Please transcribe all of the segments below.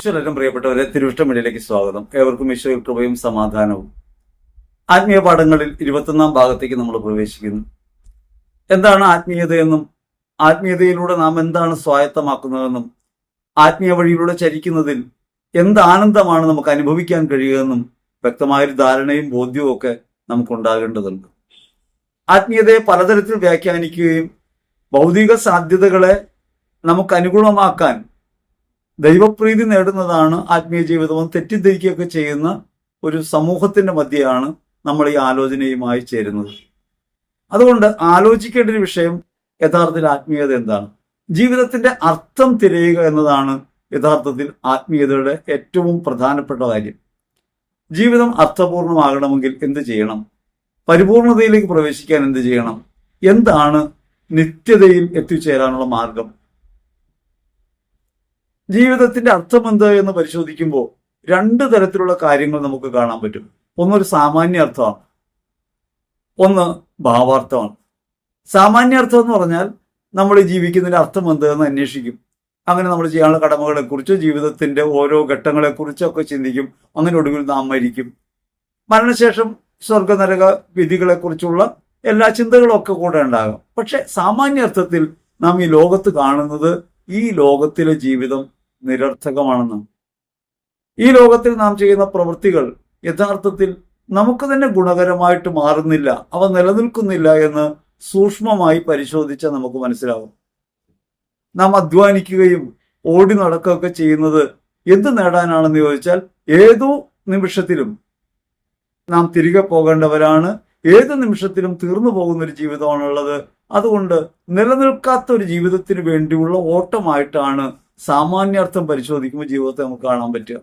ഈശ്വരനും പ്രിയപ്പെട്ടവരെ, തിരുവിഷ്ടമിടിയിലേക്ക് സ്വാഗതം. ഏവർക്കും ഈശ്വര കൃപയും സമാധാനവും. ആത്മീയ പാഠങ്ങളിൽ 21-ാം ഭാഗത്തേക്ക് നമ്മൾ പ്രവേശിക്കുന്നു. എന്താണ് ആത്മീയതയെന്നും ആത്മീയതയിലൂടെ നാം എന്താണ് സ്വായത്തമാക്കുന്നതെന്നും ആത്മീയ വഴിയിലൂടെ ചരിക്കുന്നതിൽ എന്ത് ആനന്ദമാണ് നമുക്ക് അനുഭവിക്കാൻ കഴിയുകയെന്നും വ്യക്തമായൊരു ധാരണയും ബോധ്യവും ഒക്കെ നമുക്കുണ്ടാകേണ്ടതുണ്ട്. ആത്മീയതയെ പലതരത്തിൽ വ്യാഖ്യാനിക്കുകയും ഭൗതിക സാധ്യതകളെ നമുക്ക് അനുകൂലമാക്കാൻ ദൈവപ്രീതി നേടുന്നതാണ് ആത്മീയ ജീവിതവും തെറ്റിദ്ധരിക്കുകയൊക്കെ ചെയ്യുന്ന ഒരു സമൂഹത്തിന്റെ മധ്യയാണ് നമ്മൾ ഈ ആലോചനയുമായി ചേരുന്നത്. അതുകൊണ്ട് ആലോചിക്കേണ്ട ഒരു വിഷയം യഥാർത്ഥത്തിൽ ആത്മീയത എന്താണ്, ജീവിതത്തിന്റെ അർത്ഥം തിരയുക എന്നതാണ് യഥാർത്ഥത്തിൽ ആത്മീയതയുടെ ഏറ്റവും പ്രധാനപ്പെട്ട കാര്യം. ജീവിതം അർത്ഥപൂർണമാകണമെങ്കിൽ എന്ത് ചെയ്യണം, പരിപൂർണതയിലേക്ക് പ്രവേശിക്കാൻ എന്ത് ചെയ്യണം, എന്താണ് നിത്യതയിൽ എത്തിച്ചേരാനുള്ള മാർഗം? ജീവിതത്തിന്റെ അർത്ഥമെന്ത് എന്ന് പരിശോധിക്കുമ്പോൾ രണ്ട് തരത്തിലുള്ള കാര്യങ്ങൾ നമുക്ക് കാണാൻ പറ്റും. ഒന്നൊരു സാമാന്യ അർത്ഥമാണ്, ഒന്ന് ഭാവാർത്ഥമാണ്. സാമാന്യ അർത്ഥം എന്ന് പറഞ്ഞാൽ നമ്മൾ ജീവിക്കുന്നതിന്റെ അർത്ഥം എന്ത് എന്ന് അന്വേഷിക്കും. അങ്ങനെ നമ്മൾ ചെയ്യാനുള്ള കടമകളെക്കുറിച്ച്, ജീവിതത്തിന്റെ ഓരോ ഘട്ടങ്ങളെക്കുറിച്ചൊക്കെ ചിന്തിക്കും. അങ്ങനെ ഒടുവിൽ നാം മരിക്കും. മരണശേഷം സ്വർഗനരക വിധികളെക്കുറിച്ചുള്ള എല്ലാ ചിന്തകളും ഒക്കെ കൂടെ ഉണ്ടാകാം. പക്ഷെ സാമാന്യ അർത്ഥത്തിൽ നാം ഈ ലോകത്ത് കാണുന്നത് ഈ ലോകത്തിലെ ജീവിതം നിരർത്ഥകമാണെന്നാണ്. ഈ ലോകത്തിൽ നാം ചെയ്യുന്ന പ്രവൃത്തികൾ യഥാർത്ഥത്തിൽ നമുക്ക് തന്നെ ഗുണകരമായിട്ട് മാറുന്നില്ല, അവ നിലനിൽക്കുന്നില്ല എന്ന് സൂക്ഷ്മമായി പരിശോധിച്ചാൽ നമുക്ക് മനസ്സിലാവും. നാം അധ്വാനിക്കുകയും ഓടി നടക്കുകയൊക്കെ ചെയ്യുന്നത് എന്ത് നേടാനാണെന്ന് ചോദിച്ചാൽ ഏതോ നിമിഷത്തിലും നാം തിരികെ പോകേണ്ടവരാണ്. ഏത് നിമിഷത്തിലും തീർന്നു പോകുന്ന ഒരു ജീവിതമാണുള്ളത്. അതുകൊണ്ട് നിലനിൽക്കാത്ത ഒരു ജീവിതത്തിന് വേണ്ടിയുള്ള ഓട്ടമായിട്ടാണ് സാമാന്യാർത്ഥം പരിശോധിക്കുമ്പോൾ ജീവിതത്തെ നമുക്ക് കാണാൻ പറ്റുക.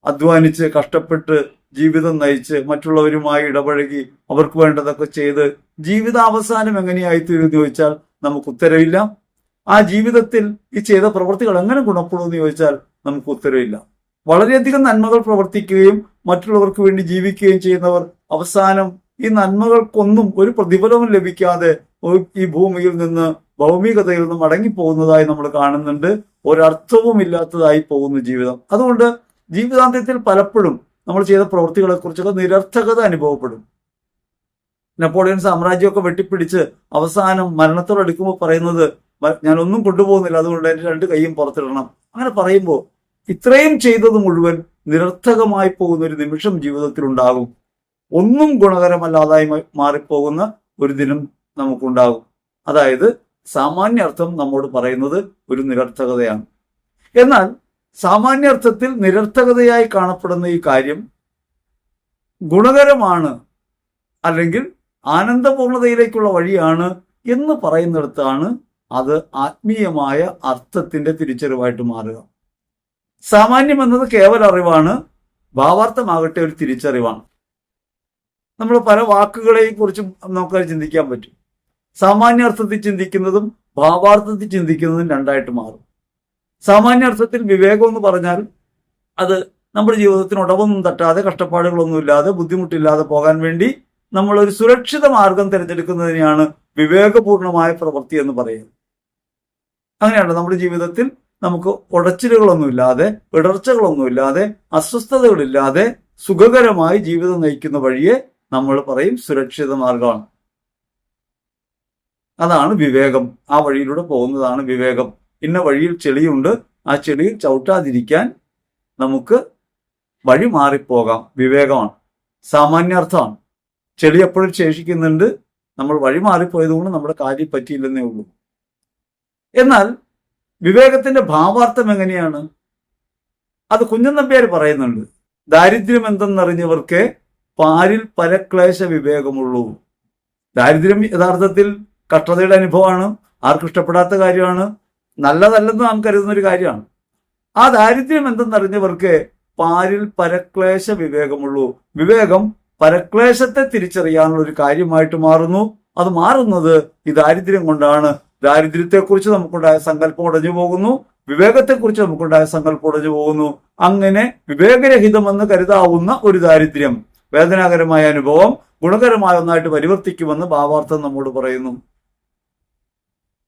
അധ്വാനിച്ച് കഷ്ടപ്പെട്ട് ജീവിതം നയിച്ച് മറ്റുള്ളവരുമായി ഇടപഴകി അവർക്ക് വേണ്ടതൊക്കെ ചെയ്ത് ജീവിതാവസാനം എങ്ങനെയായിത്തീരുമെന്ന് ചോദിച്ചാൽ നമുക്ക് ഉത്തരവില്ല. ആ ജീവിതത്തിൽ ഈ ചെയ്ത പ്രവൃത്തികൾ എങ്ങനെ ഗുണപ്പെടുമെന്ന് ചോദിച്ചാൽ നമുക്ക് ഉത്തരവില്ല. വളരെയധികം നന്മകൾ പ്രവർത്തിക്കുകയും മറ്റുള്ളവർക്ക് വേണ്ടി ജീവിക്കുകയും ചെയ്യുന്നവർ അവസാനം ഈ നന്മകൾക്കൊന്നും ഒരു പ്രതിഫലവും ലഭിക്കാതെ ഈ ഭൂമിയിൽ നിന്ന് ഭൗമികതയിൽ നിന്ന് മടങ്ങിപ്പോകുന്നതായി നമ്മൾ കാണുന്നുണ്ട്. ഒരർത്ഥവും ഇല്ലാത്തതായി പോകുന്നു ജീവിതം. അതുകൊണ്ട് ജീവിതാന്ത്യത്തിൽ പലപ്പോഴും നമ്മൾ ചെയ്ത പ്രവൃത്തികളെ കുറിച്ചൊക്കെ നിരർത്ഥകത അനുഭവപ്പെടും. നെപ്പോളിയൻ സാമ്രാജ്യമൊക്കെ വെട്ടിപ്പിടിച്ച് അവസാനം മരണത്തോടടുക്കുമ്പോൾ പറയുന്നത്, ഞാനൊന്നും കൊണ്ടുപോകുന്നില്ല, അതുകൊണ്ട് എൻ്റെ 2 കൈയും പുറത്തിടണം. അങ്ങനെ പറയുമ്പോൾ ഇത്രയും ചെയ്തത് മുഴുവൻ നിരർത്ഥകമായി പോകുന്ന ഒരു നിമിഷം ജീവിതത്തിൽ ഉണ്ടാകും. ഒന്നും ഗുണകരമല്ലാതായി മാറിപ്പോകുന്ന ഒരു ദിനം നമുക്കുണ്ടാകും. അതായത് സാമാന്യാർത്ഥം നമ്മോട് പറയുന്നത് ഒരു നിരർത്ഥകതയാണ്. എന്നാൽ സാമാന്യാർത്ഥത്തിൽ നിരർത്ഥകതയായി കാണപ്പെടുന്ന ഈ കാര്യം ഗുണകരമാണ്, അല്ലെങ്കിൽ ആനന്ദപൂർണതയിലേക്കുള്ള വഴിയാണ് എന്ന് പറയുന്നിടത്താണ് അത് ആത്മീയമായ അർത്ഥത്തിന്റെ തിരിച്ചറിവായിട്ട് മാറുക. സാമാന്യം എന്നത് കേവല അറിവാണ്, ഭാവാർത്ഥമാകട്ടെ ഒരു തിരിച്ചറിവാണ്. നമ്മൾ പല വാക്കുകളെയും കുറിച്ചും നമുക്ക് ചിന്തിക്കാൻ പറ്റും. സാമാന്യാർത്ഥത്തിൽ ചിന്തിക്കുന്നതും ഭാവാർത്ഥത്തിൽ ചിന്തിക്കുന്നതും രണ്ടായിട്ട് മാറും. സാമാന്യാർത്ഥത്തിൽ വിവേകം എന്ന് പറഞ്ഞാൽ അത് നമ്മുടെ ജീവിതത്തിന് ഉടവൊന്നും തട്ടാതെ, കഷ്ടപ്പാടുകളൊന്നും ഇല്ലാതെ, ബുദ്ധിമുട്ടില്ലാതെ പോകാൻ വേണ്ടി നമ്മൾ ഒരു സുരക്ഷിത മാർഗം തിരഞ്ഞെടുക്കുന്നതിനെയാണ് വിവേകപൂർണമായ പ്രവൃത്തി എന്ന് പറയുന്നത്. അങ്ങനെയാണ് നമ്മുടെ ജീവിതത്തിൽ നമുക്ക് ഉടച്ചിലുകളൊന്നുമില്ലാതെ, ഇടർച്ചകളൊന്നുമില്ലാതെ, അസ്വസ്ഥതകളില്ലാതെ സുഖകരമായി ജീവിതം നയിക്കുന്ന വഴിയെ നമ്മൾ പറയും സുരക്ഷിത മാർഗമാണ്. അതാണ് വിവേകം. ആ വഴിയിലൂടെ പോകുന്നതാണ് വിവേകം. ഇന്ന വഴിയിൽ ചെളിയുണ്ട്, ആ ചെളിയിൽ ചവിട്ടാതിരിക്കാൻ നമുക്ക് വഴി മാറിപ്പോകാം, വിവേകമാണ്. സാമാന്യാർത്ഥമാണ്. ചെളി എപ്പോഴും ശേഷിക്കുന്നുണ്ട്, നമ്മൾ വഴി മാറിപ്പോയത് കൊണ്ട് നമ്മുടെ കാര്യം പറ്റിയില്ലെന്നേ ഉള്ളൂ. എന്നാൽ വിവേകത്തിന്റെ ഭാവാർത്ഥം എങ്ങനെയാണ്? അത് കുഞ്ഞൻ നമ്പ്യാർ പറയുന്നുണ്ട്. ദാരിദ്ര്യം എന്തെന്നറിഞ്ഞവർക്ക് പാരിൽ പരക്ലേശ വിവേകമുള്ളൂ. ദാരിദ്ര്യം യഥാർത്ഥത്തിൽ കഷ്ടതയുടെ അനുഭവമാണ്, ആർക്കും ഇഷ്ടപ്പെടാത്ത കാര്യമാണ്, നല്ലതല്ലെന്ന് നാം കരുതുന്ന ഒരു കാര്യമാണ്. ആ ദാരിദ്ര്യം എന്തെന്നറിഞ്ഞവർക്ക് പാരിൽ പരക്ലേശ വിവേകമുള്ളൂ. വിവേകം പരക്ലേശത്തെ തിരിച്ചറിയാനുള്ള ഒരു കാര്യമായിട്ട് മാറുന്നു. അത് മാറുന്നത് ഈ ദാരിദ്ര്യം കൊണ്ടാണ്. ദാരിദ്ര്യത്തെക്കുറിച്ച് നമുക്കുണ്ടായ സങ്കല്പം ഉടഞ്ഞു പോകുന്നു, വിവേകത്തെക്കുറിച്ച് നമുക്കുണ്ടായ സങ്കല്പം ഉടഞ്ഞു പോകുന്നു. അങ്ങനെ വിവേകരഹിതമെന്ന് കരുതാവുന്ന ഒരു ദാരിദ്ര്യം, വേദനാകരമായ അനുഭവം ഗുണകരമായ ഒന്നായിട്ട് പരിവർത്തിക്കുമെന്ന് ഭാവാർത്ഥം നമ്മോട് പറയുന്നു.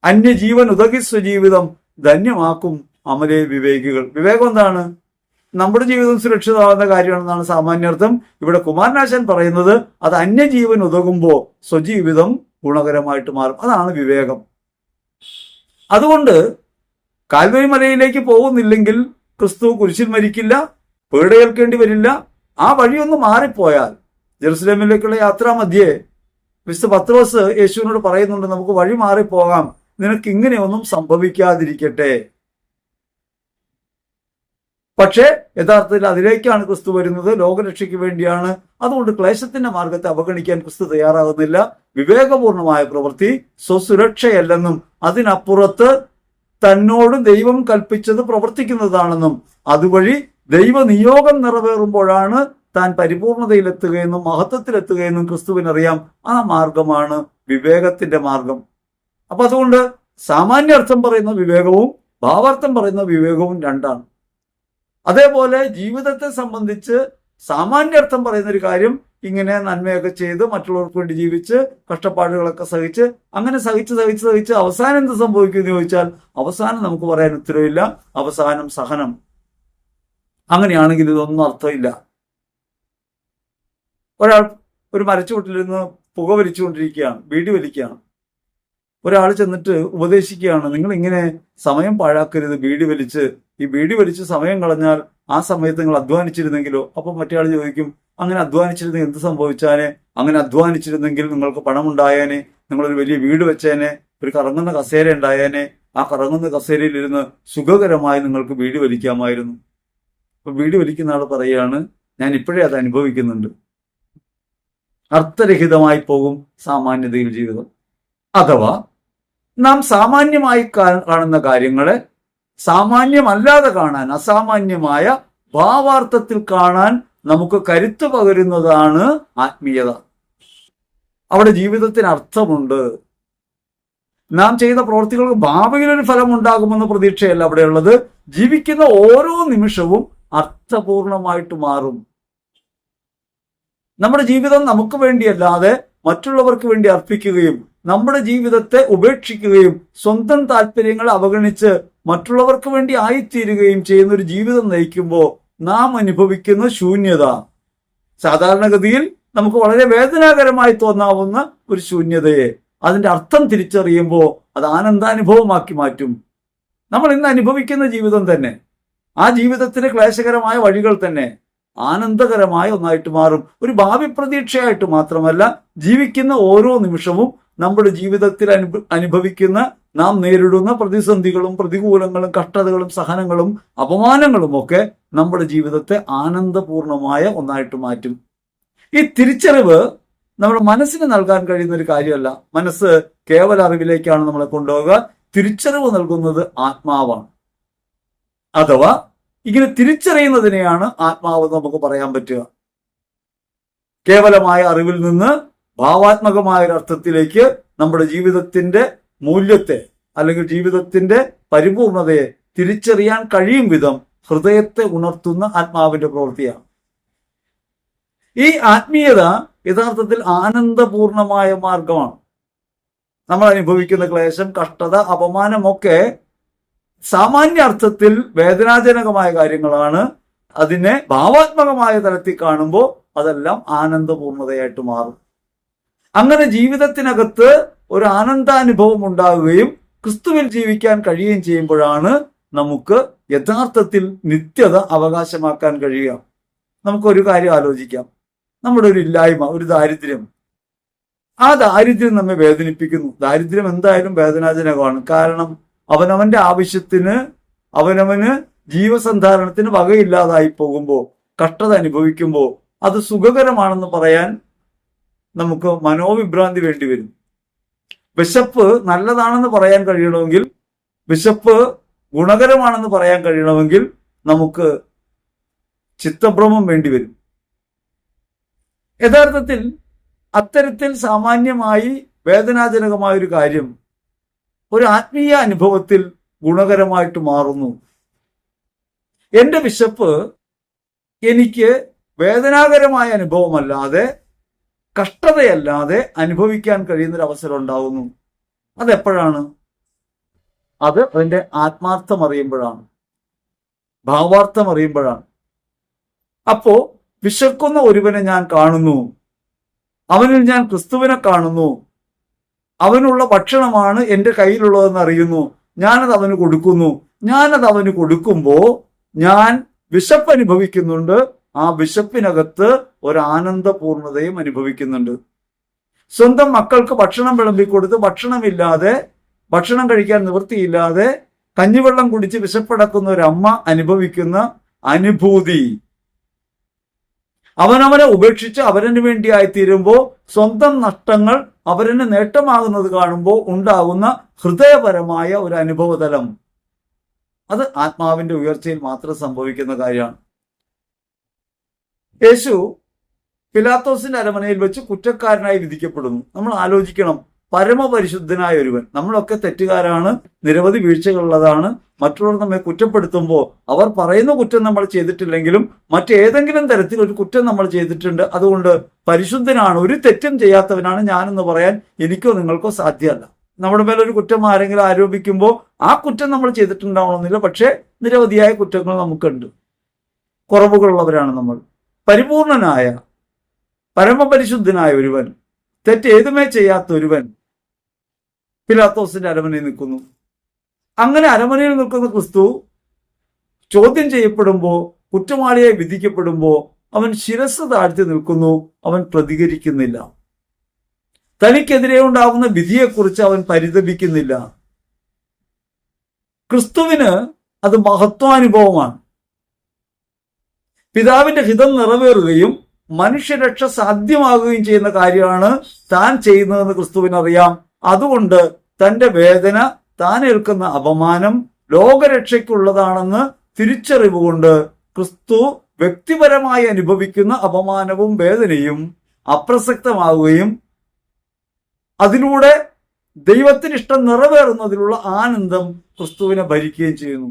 അന്യജീവൻ ഉദകി സ്വജീവിതം ധന്യമാക്കും അമലേ വിവേകികൾ. വിവേകം എന്താണ്? നമ്മുടെ ജീവിതം സുരക്ഷിതമാകുന്ന കാര്യമാണെന്നാണ് സാമാന്യാർത്ഥം. ഇവിടെ കുമാരനാശാൻ പറയുന്നത് അത് അന്യജീവൻ ഉതകുമ്പോൾ സ്വജീവിതം ഗുണകരമായിട്ട് മാറും. അതാണ് വിവേകം. അതുകൊണ്ട് കാൽവരി മലയിലേക്ക് പോകുന്നില്ലെങ്കിൽ ക്രിസ്തു കുരിശിൽ മരിക്കില്ല, പീഡയേൽക്കേണ്ടി വരില്ല. ആ വഴിയൊന്ന് മാറിപ്പോയാൽ ജെറുസലേമിലേക്കുള്ള യാത്രാമധ്യേ വിശുദ്ധ പത്രോസ് യേശുവിനോട് പറയുന്നുണ്ട്, നമുക്ക് വഴി മാറിപ്പോകാം, നിനക്ക് ഇങ്ങനെയൊന്നും സംഭവിക്കാതിരിക്കട്ടെ. പക്ഷേ യഥാർത്ഥത്തിൽ അതിലേക്കാണ് ക്രിസ്തു വരുന്നത്, ലോകരക്ഷയ്ക്ക് വേണ്ടിയാണ്. അതുകൊണ്ട് ക്ലേശത്തിന്റെ മാർഗത്തെ അവഗണിക്കാൻ ക്രിസ്തു തയ്യാറാകുന്നില്ല. വിവേകപൂർണമായ പ്രവൃത്തി സ്വസുരക്ഷയല്ലെന്നും അതിനപ്പുറത്ത് തന്നോട് ദൈവം കൽപ്പിച്ചത് പ്രവർത്തിക്കുന്നതാണെന്നും അതുവഴി ദൈവനിയോഗം നിറവേറുമ്പോഴാണ് താൻ പരിപൂർണതയിലെത്തുകയെന്നും മഹത്വത്തിലെത്തുകയെന്നും ക്രിസ്തുവിനറിയാം. ആ മാർഗമാണ് വിവേകത്തിന്റെ മാർഗം. അപ്പൊ അതുകൊണ്ട് സാമാന്യാർത്ഥം പറയുന്ന വിവേകവും ഭാവാർത്ഥം പറയുന്ന വിവേകവും രണ്ടാണ്. അതേപോലെ ജീവിതത്തെ സംബന്ധിച്ച് സാമാന്യാർത്ഥം പറയുന്ന ഒരു കാര്യം, ഇങ്ങനെ നന്മയൊക്കെ ചെയ്ത് മറ്റുള്ളവർക്ക് വേണ്ടി ജീവിച്ച് കഷ്ടപ്പാടുകളൊക്കെ സഹിച്ച് അങ്ങനെ സഹിച്ച് അവസാനം എന്ത് സംഭവിക്കുമെന്ന് ചോദിച്ചാൽ അവസാനം നമുക്ക് പറയാൻ ഉത്തരവില്ല. അവസാനം സഹനം. അങ്ങനെയാണെങ്കിൽ ഇതൊന്നും അർത്ഥമില്ല. ഒരാൾ ഒരു മരച്ചുവട്ടിലിരുന്ന് പുക വലിച്ചുകൊണ്ടിരിക്കുകയാണ്, ബീഡി വലിക്കുകയാണ്. ഒരാൾ ചെന്നിട്ട് ഉപദേശിക്കുകയാണ്, നിങ്ങൾ ഇങ്ങനെ സമയം പാഴാക്കരുത്, ഈ ബീഡി വലിച്ച് സമയം കളഞ്ഞാൽ ആ സമയത്ത് നിങ്ങൾ അധ്വാനിച്ചിരുന്നെങ്കിലോ. അപ്പൊ മറ്റേ ആൾ ചോദിക്കും, അങ്ങനെ അധ്വാനിച്ചിരുന്നെങ്കിൽ എന്ത് സംഭവിച്ചാനെ? അങ്ങനെ അധ്വാനിച്ചിരുന്നെങ്കിൽ നിങ്ങൾക്ക് പണമുണ്ടായേനെ, നിങ്ങളൊരു വലിയ വീട് വെച്ചേനെ, ഒരു കറങ്ങുന്ന കസേര ഉണ്ടായേനെ, ആ കറങ്ങുന്ന കസേരയിൽ ഇരുന്ന് സുഖകരമായി നിങ്ങൾക്ക് ബീഡി വലിക്കാമായിരുന്നു. അപ്പൊ ബീഡി വലിക്കുന്ന ആൾ പറയുകയാണ്, ഞാൻ ഇപ്പോഴേ അത് അനുഭവിക്കുന്നുണ്ട്. അർത്ഥരഹിതമായി പോകും സാമാന്യതയിൽ ജീവിതം. അഥവാ നാം സാമാന്യമായി കാണുന്ന കാര്യങ്ങളെ സാമാന്യമല്ലാതെ കാണാൻ, അസാമാന്യമായ ഭാവാർത്ഥത്തിൽ കാണാൻ നമുക്ക് കരുത്ത് പകരുന്നതാണ് ആത്മീയത. അവിടെ ജീവിതത്തിന് അർത്ഥമുണ്ട്. നാം ചെയ്ത പ്രവൃത്തികൾക്ക് ഭാവിയിലൊരു ഫലം ഉണ്ടാകുമെന്ന പ്രതീക്ഷയല്ല അവിടെയുള്ളത്. ജീവിക്കുന്ന ഓരോ നിമിഷവും അർത്ഥപൂർണമായിട്ട് മാറും. നമ്മുടെ ജീവിതം നമുക്ക് വേണ്ടിയല്ലാതെ മറ്റുള്ളവർക്ക് വേണ്ടി അർപ്പിക്കുകയും നമ്മുടെ ജീവിതത്തെ ഉപേക്ഷിക്കുകയും സ്വന്തം താല്പര്യങ്ങൾ അവഗണിച്ച് മറ്റുള്ളവർക്ക് വേണ്ടി ആയിത്തീരുകയും ചെയ്യുന്ന ഒരു ജീവിതം നയിക്കുമ്പോൾ നാം അനുഭവിക്കുന്ന ശൂന്യത, സാധാരണഗതിയിൽ നമുക്ക് വളരെ വേദനാകരമായി തോന്നാവുന്ന ഒരു ശൂന്യതയെ അതിന്റെ അർത്ഥം തിരിച്ചറിയുമ്പോൾ അത് ആനന്ദാനുഭവമാക്കി മാറ്റും. നമ്മൾ ഇന്ന് അനുഭവിക്കുന്ന ജീവിതം തന്നെ, ആ ജീവിതത്തിലെ ക്ലേശകരമായ വഴികൾ തന്നെ ആനന്ദകരമായ ഒന്നായിട്ട് മാറും. ഒരു ഭാവി പ്രതീക്ഷയായിട്ട് മാത്രമല്ല, ജീവിക്കുന്ന ഓരോ നിമിഷവും നമ്മുടെ ജീവിതത്തിൽ അനുഭവിക്കുന്ന നാം നേരിടുന്ന പ്രതിസന്ധികളും പ്രതികൂലങ്ങളും കഷ്ടതകളും സഹനങ്ങളും അപമാനങ്ങളും ഒക്കെ നമ്മുടെ ജീവിതത്തെ ആനന്ദപൂർണമായ ഒന്നായിട്ട് മാറ്റും. ഈ തിരിച്ചറിവ് നമ്മുടെ മനസ്സിന് നൽകാൻ കഴിയുന്ന ഒരു കാര്യമല്ല. മനസ്സ് കേവല അറിവിലേക്കാണ് നമ്മളെ കൊണ്ടുപോകുക. തിരിച്ചറിവ് നൽകുന്നത് ആത്മാവാണ്. അഥവാ ഇങ്ങനെ തിരിച്ചറിയുന്നതിനെയാണ് ആത്മാവ് നമുക്ക് പറയാൻ പറ്റുക. കേവലമായ അറിവിൽ നിന്ന് ഭാവാത്മകമായ ഒരു അർത്ഥത്തിലേക്ക് നമ്മുടെ ജീവിതത്തിന്റെ മൂല്യത്തെ അല്ലെങ്കിൽ ജീവിതത്തിന്റെ പരിപൂർണതയെ തിരിച്ചറിയാൻ കഴിയും വിധം ഹൃദയത്തെ ഉണർത്തുന്ന ആത്മാവിന്റെ പ്രവൃത്തിയാണ്. ഈ ആത്മീയത യഥാർത്ഥത്തിൽ ആനന്ദപൂർണമായ മാർഗമാണ്. നമ്മൾ അനുഭവിക്കുന്ന ക്ലേശം, കഷ്ടത, അപമാനമൊക്കെ സാമാന്യ അർത്ഥത്തിൽ വേദനാജനകമായ കാര്യങ്ങളാണ്. അതിനെ ഭാവാത്മകമായ തലത്തിൽ കാണുമ്പോൾ അതെല്ലാം ആനന്ദപൂർണതയായിട്ട് മാറും. അങ്ങനെ ജീവിതത്തിനകത്ത് ഒരു ആനന്ദാനുഭവം ഉണ്ടാവുകയും ക്രിസ്തുവിൽ ജീവിക്കാൻ കഴിയുകയും ചെയ്യുമ്പോഴാണ് നമുക്ക് യഥാർത്ഥത്തിൽ നിത്യത അവകാശമാക്കാൻ കഴിയുക. നമുക്കൊരു കാര്യം ആലോചിക്കാം. നമ്മുടെ ഒരു ഇല്ലായ്മ, ഒരു ദാരിദ്ര്യം, ആ ദാരിദ്ര്യം നമ്മെ വേദനിപ്പിക്കുന്നു. ദാരിദ്ര്യം എന്തായാലും വേദനാജനകമാണ്. കാരണം അവനവന്റെ ആവശ്യത്തിന്, അവനവന് ജീവസന്ധാരണത്തിന് വകയില്ലാതായി പോകുമ്പോൾ, കഷ്ടത അനുഭവിക്കുമ്പോൾ അത് സുഖകരമാണെന്ന് പറയാൻ നമുക്ക് മനോവിഭ്രാന്തി വേണ്ടി വരും. വിശപ്പ് നല്ലതാണെന്ന് പറയാൻ കഴിയണമെങ്കിൽ, വിശപ്പ് ഗുണകരമാണെന്ന് പറയാൻ കഴിയണമെങ്കിൽ നമുക്ക് ചിത്തഭ്രമം വേണ്ടി വരും. യഥാർത്ഥത്തിൽ അത്തരത്തിൽ സാമാന്യമായി വേദനാജനകമായ ഒരു കാര്യം ഒരു ആത്മീയ അനുഭവത്തിൽ ഗുണകരമായിട്ട് മാറുന്നു. എന്റെ വിശപ്പ് എനിക്ക് വേദനാകരമായ അനുഭവമല്ലാതെ, കഷ്ടതയല്ലാതെ അനുഭവിക്കാൻ കഴിയുന്നൊരു അവസരം ഉണ്ടാവുന്നു. അതെപ്പോഴാണ്? അത് അതിന്റെ ആത്മാർത്ഥം അറിയുമ്പോഴാണ്. ഭാവാർത്ഥം അറിയുമ്പോഴാണ്. അപ്പോ വിശക്കുന്ന ഒരുവനെ ഞാൻ കാണുന്നു, അവനിൽ ഞാൻ ക്രിസ്തുവിനെ കാണുന്നു, അവനുള്ള ഭക്ഷണമാണ് എൻ്റെ കയ്യിലുള്ളതെന്ന് അറിയുന്നു, ഞാനത് അവന് കൊടുക്കുന്നു. ഞാനത് അവന് കൊടുക്കുമ്പോ ഞാൻ വിശപ്പ് അനുഭവിക്കുന്നുണ്ട്. ആ വിശപ്പിനകത്ത് ഒരാനന്ദപൂർണതയും അനുഭവിക്കുന്നുണ്ട്. സ്വന്തം മക്കൾക്ക് ഭക്ഷണം വിളമ്പിക്കൊടുത്ത് ഭക്ഷണം കഴിക്കാൻ നിവൃത്തിയില്ലാതെ കഞ്ഞിവെള്ളം കുടിച്ച് വിശപ്പടക്കുന്ന ഒരു അമ്മ അനുഭവിക്കുന്ന അനുഭൂതി, അവനവനെ ഉപേക്ഷിച്ച് അവരന് വേണ്ടിയായിത്തീരുമ്പോൾ സ്വന്തം നഷ്ടങ്ങൾ അവരന് നേട്ടമാകുന്നത് കാണുമ്പോൾ ഉണ്ടാകുന്ന ഹൃദയപരമായ ഒരു അനുഭവതലം, അത് ആത്മാവിന്റെ ഉയർച്ചയിൽ മാത്രം സംഭവിക്കുന്ന കാര്യമാണ്. യേശു പിലാത്തോസിന്റെ അരമനയിൽ വെച്ച് കുറ്റക്കാരനായി വിധിക്കപ്പെടുന്നു. നമ്മൾ ആലോചിക്കണം, പരമപരിശുദ്ധനായ ഒരുവൻ. നമ്മളൊക്കെ തെറ്റുകാരാണ്, നിരവധി വീഴ്ചകളുള്ളതാണ്. മറ്റുള്ളവർ നമ്മെ കുറ്റപ്പെടുത്തുമ്പോൾ അവർ പറയുന്ന കുറ്റം നമ്മൾ ചെയ്തിട്ടില്ലെങ്കിലും മറ്റേതെങ്കിലും തരത്തിൽ ഒരു കുറ്റം നമ്മൾ ചെയ്തിട്ടുണ്ട്. അതുകൊണ്ട് പരിശുദ്ധനാണ്, ഒരു തെറ്റും ചെയ്യാത്തവനാണ് ഞാനെന്ന് പറയാൻ എനിക്കോ നിങ്ങൾക്കോ സാധ്യമല്ല. നമ്മുടെ മേലൊരു കുറ്റം ആരെങ്കിലും ആരോപിക്കുമ്പോൾ ആ കുറ്റം നമ്മൾ ചെയ്തിട്ടുണ്ടാവണമെന്നില്ല. പക്ഷേ നിരവധിയായ കുറ്റങ്ങൾ നമുക്കുണ്ട്, കുറവുകളുള്ളവരാണ് നമ്മൾ. പരിപൂർണനായ പരമപരിശുദ്ധനായ ഒരുവൻ, തെറ്റ് ഏതുമേ ചെയ്യാത്ത ഒരുവൻ പിലാത്തോസിന്റെ അരമനയിൽ നിൽക്കുന്നു. അങ്ങനെ അരമനയിൽ നിൽക്കുന്ന ക്രിസ്തു ചോദ്യം ചെയ്യപ്പെടുമ്പോൾ, കുറ്റവാളിയായി വിധിക്കപ്പെടുമ്പോൾ അവൻ ശിരസ് താഴ്ത്തി നിൽക്കുന്നു. അവൻ പ്രതികരിക്കുന്നില്ല. തനിക്കെതിരെ ഉണ്ടാകുന്ന വിധിയെക്കുറിച്ച് അവൻ പരിതപിക്കുന്നില്ല. ക്രിസ്തുവിന് അത് മഹത്വാനുഭവമാണ്. പിതാവിന്റെ ഹിതം നിറവേറുകയും മനുഷ്യരക്ഷ സാധ്യമാകുകയും ചെയ്യുന്ന കാര്യമാണ് താൻ ചെയ്യുന്നതെന്ന് ക്രിസ്തുവിനറിയാം. അതുകൊണ്ട് തന്റെ വേദന, താൻ ഏൽക്കുന്ന അപമാനം ലോകരക്ഷയ്ക്കുള്ളതാണെന്ന് തിരിച്ചറിവുകൊണ്ട് ക്രിസ്തു വ്യക്തിപരമായി അനുഭവിക്കുന്ന അപമാനവും വേദനയും അപ്രസക്തമാവുകയും അതിലൂടെ ദൈവത്തിന് ഇഷ്ടം നിറവേറുന്നതിലുള്ള ആനന്ദം ക്രിസ്തുവിനെ ഭരിക്കുകയും ചെയ്യുന്നു.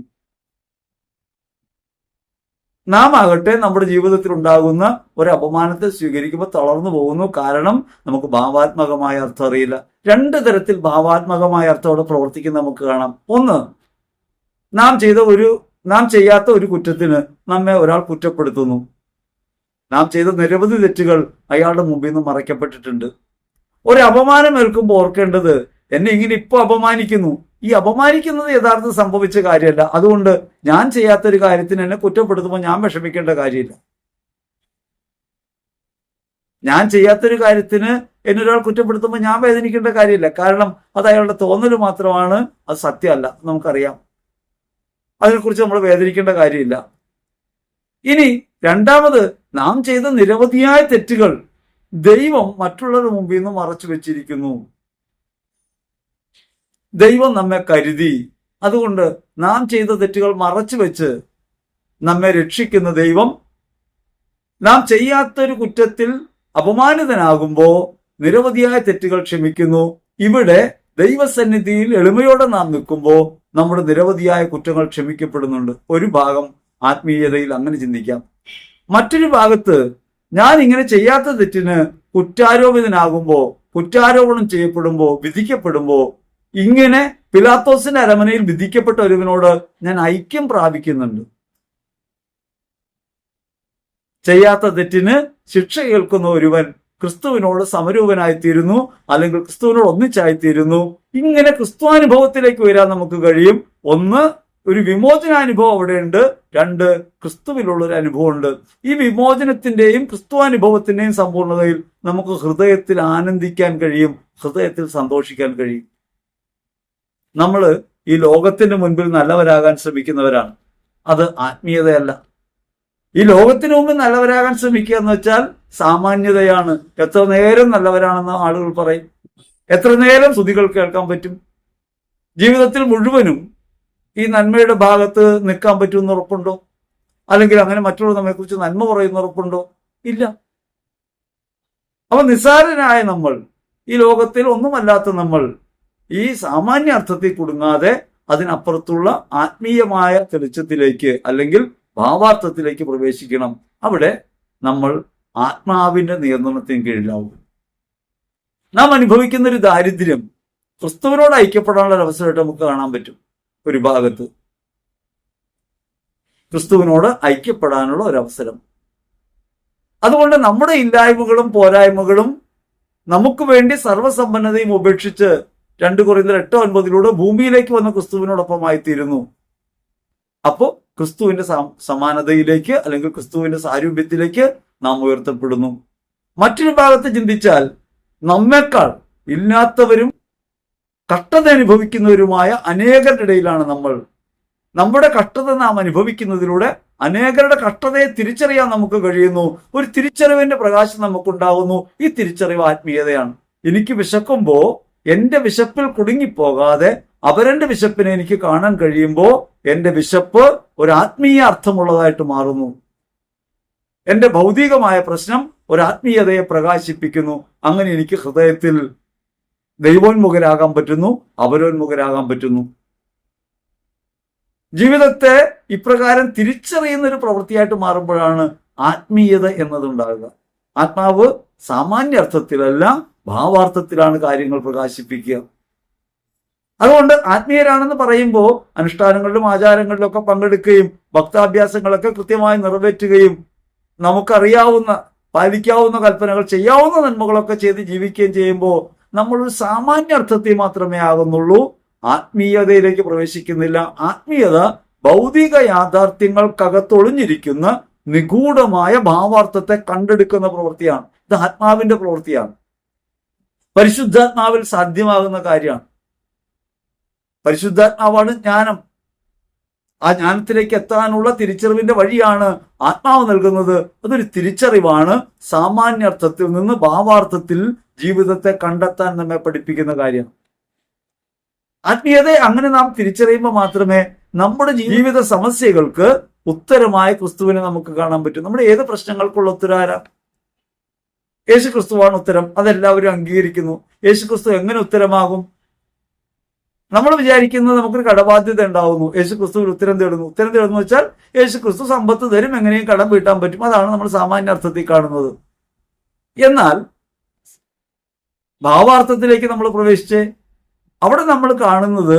നാം ആകട്ടെ നമ്മുടെ ജീവിതത്തിൽ ഉണ്ടാകുന്ന ഒരു അപമാനത്തെ സ്വീകരിക്കുമ്പോൾ തളർന്നു പോകുന്നു. കാരണം നമുക്ക് ഭാവാത്മകമായ അർത്ഥം അറിയില്ല. രണ്ട് തരത്തിൽ ഭാവാത്മകമായ അർത്ഥത്തോടെ പ്രവർത്തിക്കുന്ന നമുക്ക് കാണാം. ഒന്ന്, നാം ചെയ്യാത്ത ഒരു കുറ്റത്തിന് നമ്മെ ഒരാൾ കുറ്റപ്പെടുത്തുന്നു. നാം ചെയ്ത നിരവധി തെറ്റുകൾ അയാളുടെ മുമ്പിൽ നിന്ന് മറയ്ക്കപ്പെട്ടിട്ടുണ്ട്. ഒരു അപമാനം ഏൽക്കുമ്പോൾ ഓർക്കേണ്ടത്, എന്നെ ഇങ്ങനെ ഇപ്പൊ അപമാനിക്കുന്നു, ഈ അപമാനിക്കുന്നത് യഥാർത്ഥത്തിൽ സംഭവിച്ച കാര്യമല്ല. അതുകൊണ്ട് ഞാൻ ചെയ്യാത്തൊരു കാര്യത്തിന് എന്നെ കുറ്റപ്പെടുത്തുമ്പോൾ ഞാൻ വിഷമിക്കേണ്ട കാര്യമില്ല. ഞാൻ ചെയ്യാത്തൊരു കാര്യത്തിന് എന്നൊരാൾ കുറ്റപ്പെടുത്തുമ്പോൾ ഞാൻ വേദനിക്കേണ്ട കാര്യമില്ല. കാരണം അത് അയാളുടെ തോന്നൽ മാത്രമാണ്, അത് സത്യമല്ല, നമുക്കറിയാം. അതിനെക്കുറിച്ച് നമ്മൾ വേദനിക്കേണ്ട കാര്യമില്ല. ഇനി രണ്ടാമത്, നാം ചെയ്ത നിരവധിയായ തെറ്റുകൾ ദൈവം മറ്റുള്ളവരുടെ മുമ്പിൽ നിന്ന് മറച്ചു വെച്ചിരിക്കുന്നു. ദൈവം നമ്മെ കരുതി. അതുകൊണ്ട് നാം ചെയ്ത തെറ്റുകൾ മറച്ചു വെച്ച് നമ്മെ രക്ഷിക്കുന്ന ദൈവം നാം ചെയ്യാത്തൊരു കുറ്റത്തിൽ അപമാനിതനാകുമ്പോൾ നിരവധിയായ തെറ്റുകൾ ക്ഷമിക്കുന്നു. ഇവിടെ ദൈവസന്നിധിയിൽ എളിമയോടെ നാം നിൽക്കുമ്പോൾ നമ്മുടെ നിരവധിയായ കുറ്റങ്ങൾ ക്ഷമിക്കപ്പെടുന്നുണ്ട്. ഒരു ഭാഗം ആത്മീയതയിൽ അങ്ങനെ ചിന്തിക്കാം. മറ്റൊരു ഭാഗത്ത്, ഞാൻ ഇങ്ങനെ ചെയ്യാത്ത തെറ്റിന് കുറ്റാരോപിതനാകുമ്പോൾ, കുറ്റാരോപണം ചെയ്യപ്പെടുമ്പോൾ, വിധിക്കപ്പെടുമ്പോൾ, ഇങ്ങനെ പിലാത്തോസിന്റെ അരമനയിൽ വിധിക്കപ്പെട്ട ഒരുവനോട് ഞാൻ ഐക്യം പ്രാപിക്കുന്നുണ്ട്. ചെയ്യാത്ത തെറ്റിന് ശിക്ഷ കേൾക്കുന്ന ഒരുവൻ ക്രിസ്തുവിനോട് സമരൂപനായിത്തീരുന്നു, അല്ലെങ്കിൽ ക്രിസ്തുവിനോട് ഒന്നിച്ചായിത്തീരുന്നു. ഇങ്ങനെ ക്രിസ്തുവാനുഭവത്തിലേക്ക് വരാൻ നമുക്ക് കഴിയും. ഒന്ന്, ഒരു വിമോചനാനുഭവം അവിടെയുണ്ട്. രണ്ട്, ക്രിസ്തുവിലുള്ള ഒരു അനുഭവമുണ്ട്. ഈ വിമോചനത്തിന്റെയും ക്രിസ്തുവാനുഭവത്തിന്റെയും സമ്പൂർണതയിൽ നമുക്ക് ഹൃദയത്തിൽ ആനന്ദിക്കാൻ കഴിയും, ഹൃദയത്തിൽ സന്തോഷിക്കാൻ കഴിയും. നമ്മൾ ഈ ലോകത്തിന് മുൻപിൽ നല്ലവരാകാൻ ശ്രമിക്കുന്നവരാണ്. അത് ആത്മീയതയല്ല. ഈ ലോകത്തിന് മുമ്പിൽ നല്ലവരാകാൻ ശ്രമിക്കുക എന്ന് വെച്ചാൽ സാമാന്യതയാണ്. എത്ര നേരം നല്ലവരാണെന്ന് ആളുകൾ പറയും, എത്ര നേരം സ്തുതികൾ കേൾക്കാൻ പറ്റും. ജീവിതത്തിൽ മുഴുവനും ഈ നന്മയുടെ ഭാഗത്ത് നിൽക്കാൻ പറ്റുമെന്ന് ഉറപ്പുണ്ടോ? അല്ലെങ്കിൽ അങ്ങനെ മറ്റുള്ളവർ നമ്മെക്കുറിച്ച് നന്മ പറയുന്ന ഉറപ്പുണ്ടോ? ഇല്ല. അപ്പൊ നിസ്സാരനായ നമ്മൾ, ഈ ലോകത്തിൽ ഒന്നുമല്ലാത്ത നമ്മൾ, ഈ സാമാന്യ അർത്ഥത്തിൽ കുടുങ്ങാതെ അതിനപ്പുറത്തുള്ള ആത്മീയമായ തെളിച്ചത്തിലേക്ക് അല്ലെങ്കിൽ ഭാവാർത്ഥത്തിലേക്ക് പ്രവേശിക്കണം. അവിടെ നമ്മൾ ആത്മാവിന്റെ നിയന്ത്രണത്തിന് കീഴിലാവും. നാം അനുഭവിക്കുന്ന ഒരു ദാരിദ്ര്യം ക്രിസ്തുവിനോട് ഐക്യപ്പെടാനുള്ള ഒരു അവസരമായിട്ട് നമുക്ക് കാണാൻ പറ്റും. ഒരു ഭാഗത്ത് ക്രിസ്തുവിനോട് ഐക്യപ്പെടാനുള്ള ഒരവസരം. അതുകൊണ്ട് നമ്മുടെ ഇല്ലായ്മകളും പോരായ്മകളും നമുക്ക് വേണ്ടി സർവ്വസമ്പന്നതയും ഉപേക്ഷിച്ച് 2 കൊരിന്ത്യർ 8:9 ഭൂമിയിലേക്ക് വന്ന ക്രിസ്തുവിനോടൊപ്പമായിത്തീരുന്നു. അപ്പോൾ ക്രിസ്തുവിന്റെ സമാനതയിലേക്ക് അല്ലെങ്കിൽ ക്രിസ്തുവിന്റെ സാരൂപ്യത്തിലേക്ക് നാം ഉയർത്തപ്പെടുന്നു. മറ്റൊരു ഭാഗത്ത് ചിന്തിച്ചാൽ നമ്മെക്കാൾ ഇല്ലാത്തവരും കഷ്ടത അനുഭവിക്കുന്നവരുമായ അനേകരുടെ ഇടയിലാണ് നമ്മൾ. നമ്മുടെ കഷ്ടത നാം അനുഭവിക്കുന്നതിലൂടെ അനേകരുടെ കഷ്ടതയെ തിരിച്ചറിയാൻ നമുക്ക് കഴിയുന്നു. ഒരു തിരിച്ചറിവിന്റെ പ്രകാശം നമുക്കുണ്ടാകുന്നു. ഈ തിരിച്ചറിവ് ആത്മീയതയാണ്. എനിക്ക് വിശക്കുമ്പോൾ എന്റെ വിശപ്പിൽ കുടുങ്ങിപ്പോകാതെ അവരന്റെ വിശപ്പിനെ എനിക്ക് കാണാൻ കഴിയുമ്പോൾ എന്റെ വിശപ്പ് ഒരു ആത്മീയ അർത്ഥമുള്ളതായിട്ട് മാറുന്നു. എന്റെ ഭൗതികമായ പ്രശ്നം ഒരു ആത്മീയതയെ പ്രകാശിപ്പിക്കുന്നു. അങ്ങനെ എനിക്ക് ഹൃദയത്തിൽ ദൈവോന്മുഖരാകാൻ പറ്റുന്നു, അവരോന്മുഖരാകാൻ പറ്റുന്നു. ജീവിതത്തെ ഇപ്രകാരം തിരിച്ചറിയുന്ന ഒരു പ്രവൃത്തിയായിട്ട് മാറുമ്പോഴാണ് ആത്മീയത എന്നതുണ്ടാകുക. ആത്മാവ് സാമാന്യ അർത്ഥത്തിലല്ല, ഭാവാർത്ഥത്തിലാണ് കാര്യങ്ങൾ പ്രകാശിപ്പിക്കുക. അതുകൊണ്ട് ആത്മീയരാണെന്ന് പറയുമ്പോൾ അനുഷ്ഠാനങ്ങളിലും ആചാരങ്ങളിലും ഒക്കെ പങ്കെടുക്കുകയും ഭക്താഭ്യാസങ്ങളൊക്കെ കൃത്യമായി നിറവേറ്റുകയും നമുക്കറിയാവുന്ന പാലിക്കാവുന്ന കൽപ്പനകൾ, ചെയ്യാവുന്ന നന്മകളൊക്കെ ചെയ്ത് ജീവിക്കുകയും ചെയ്യുമ്പോൾ നമ്മളൊരു സാമാന്യ അർത്ഥത്തിൽ മാത്രമേ ആകുന്നുള്ളൂ, ആത്മീയതയിലേക്ക് പ്രവേശിക്കുന്നില്ല. ആത്മീയത ഭൗതിക യാഥാർത്ഥ്യങ്ങൾക്കകത്തൊളിഞ്ഞിരിക്കുന്ന നിഗൂഢമായ ഭാവാർത്ഥത്തെ കണ്ടെടുക്കുന്ന പ്രവൃത്തിയാണ്. ഇത് ആത്മാവിന്റെ പ്രവൃത്തിയാണ്. പരിശുദ്ധാത്മാവിൽ സാധ്യമാകുന്ന കാര്യമാണ്. പരിശുദ്ധാത്മാവാണ് ജ്ഞാനം. ആ ജ്ഞാനത്തിലേക്ക് എത്താനുള്ള തിരിച്ചറിവിന്റെ വഴിയാണ് ആത്മാവ് നൽകുന്നത്. അതൊരു തിരിച്ചറിവാണ്. സാമാന്യർത്ഥത്തിൽ നിന്ന് ഭാവാർത്ഥത്തിൽ ജീവിതത്തെ കണ്ടെത്താൻ നമ്മെ പഠിപ്പിക്കുന്ന കാര്യം. ആത്മീയതയെ അങ്ങനെ നാം തിരിച്ചറിയുമ്പോൾ മാത്രമേ നമ്മുടെ ജീവിത സമസ്യകൾക്ക് ഉത്തരമായ ക്രിസ്തുവിനെ നമുക്ക് കാണാൻ പറ്റും. നമ്മുടെ ഏത് പ്രശ്നങ്ങൾക്കുള്ള ഉത്തരാര? യേശു ക്രിസ്തുവാണ് ഉത്തരം. അതെല്ലാവരും അംഗീകരിക്കുന്നു. യേശു ക്രിസ്തു എങ്ങനെ ഉത്തരമാകും? നമ്മൾ വിചാരിക്കുന്നത് നമുക്കൊരു കടബാധ്യത ഉണ്ടാവുന്നു, യേശു ക്രിസ്തുവിൽ ഉത്തരം തേടുന്നു. ഉത്തരം തേടുന്നു വെച്ചാൽ യേശു ക്രിസ്തു സമ്പത്ത് തരും, എങ്ങനെയും കടം വീട്ടാൻ പറ്റും. അതാണ് നമ്മൾ സാമാന്യ അർത്ഥത്തിൽ കാണുന്നത്. എന്നാൽ ഭാവാർത്ഥത്തിലേക്ക് നമ്മൾ പ്രവേശിച്ച് അവിടെ നമ്മൾ കാണുന്നത്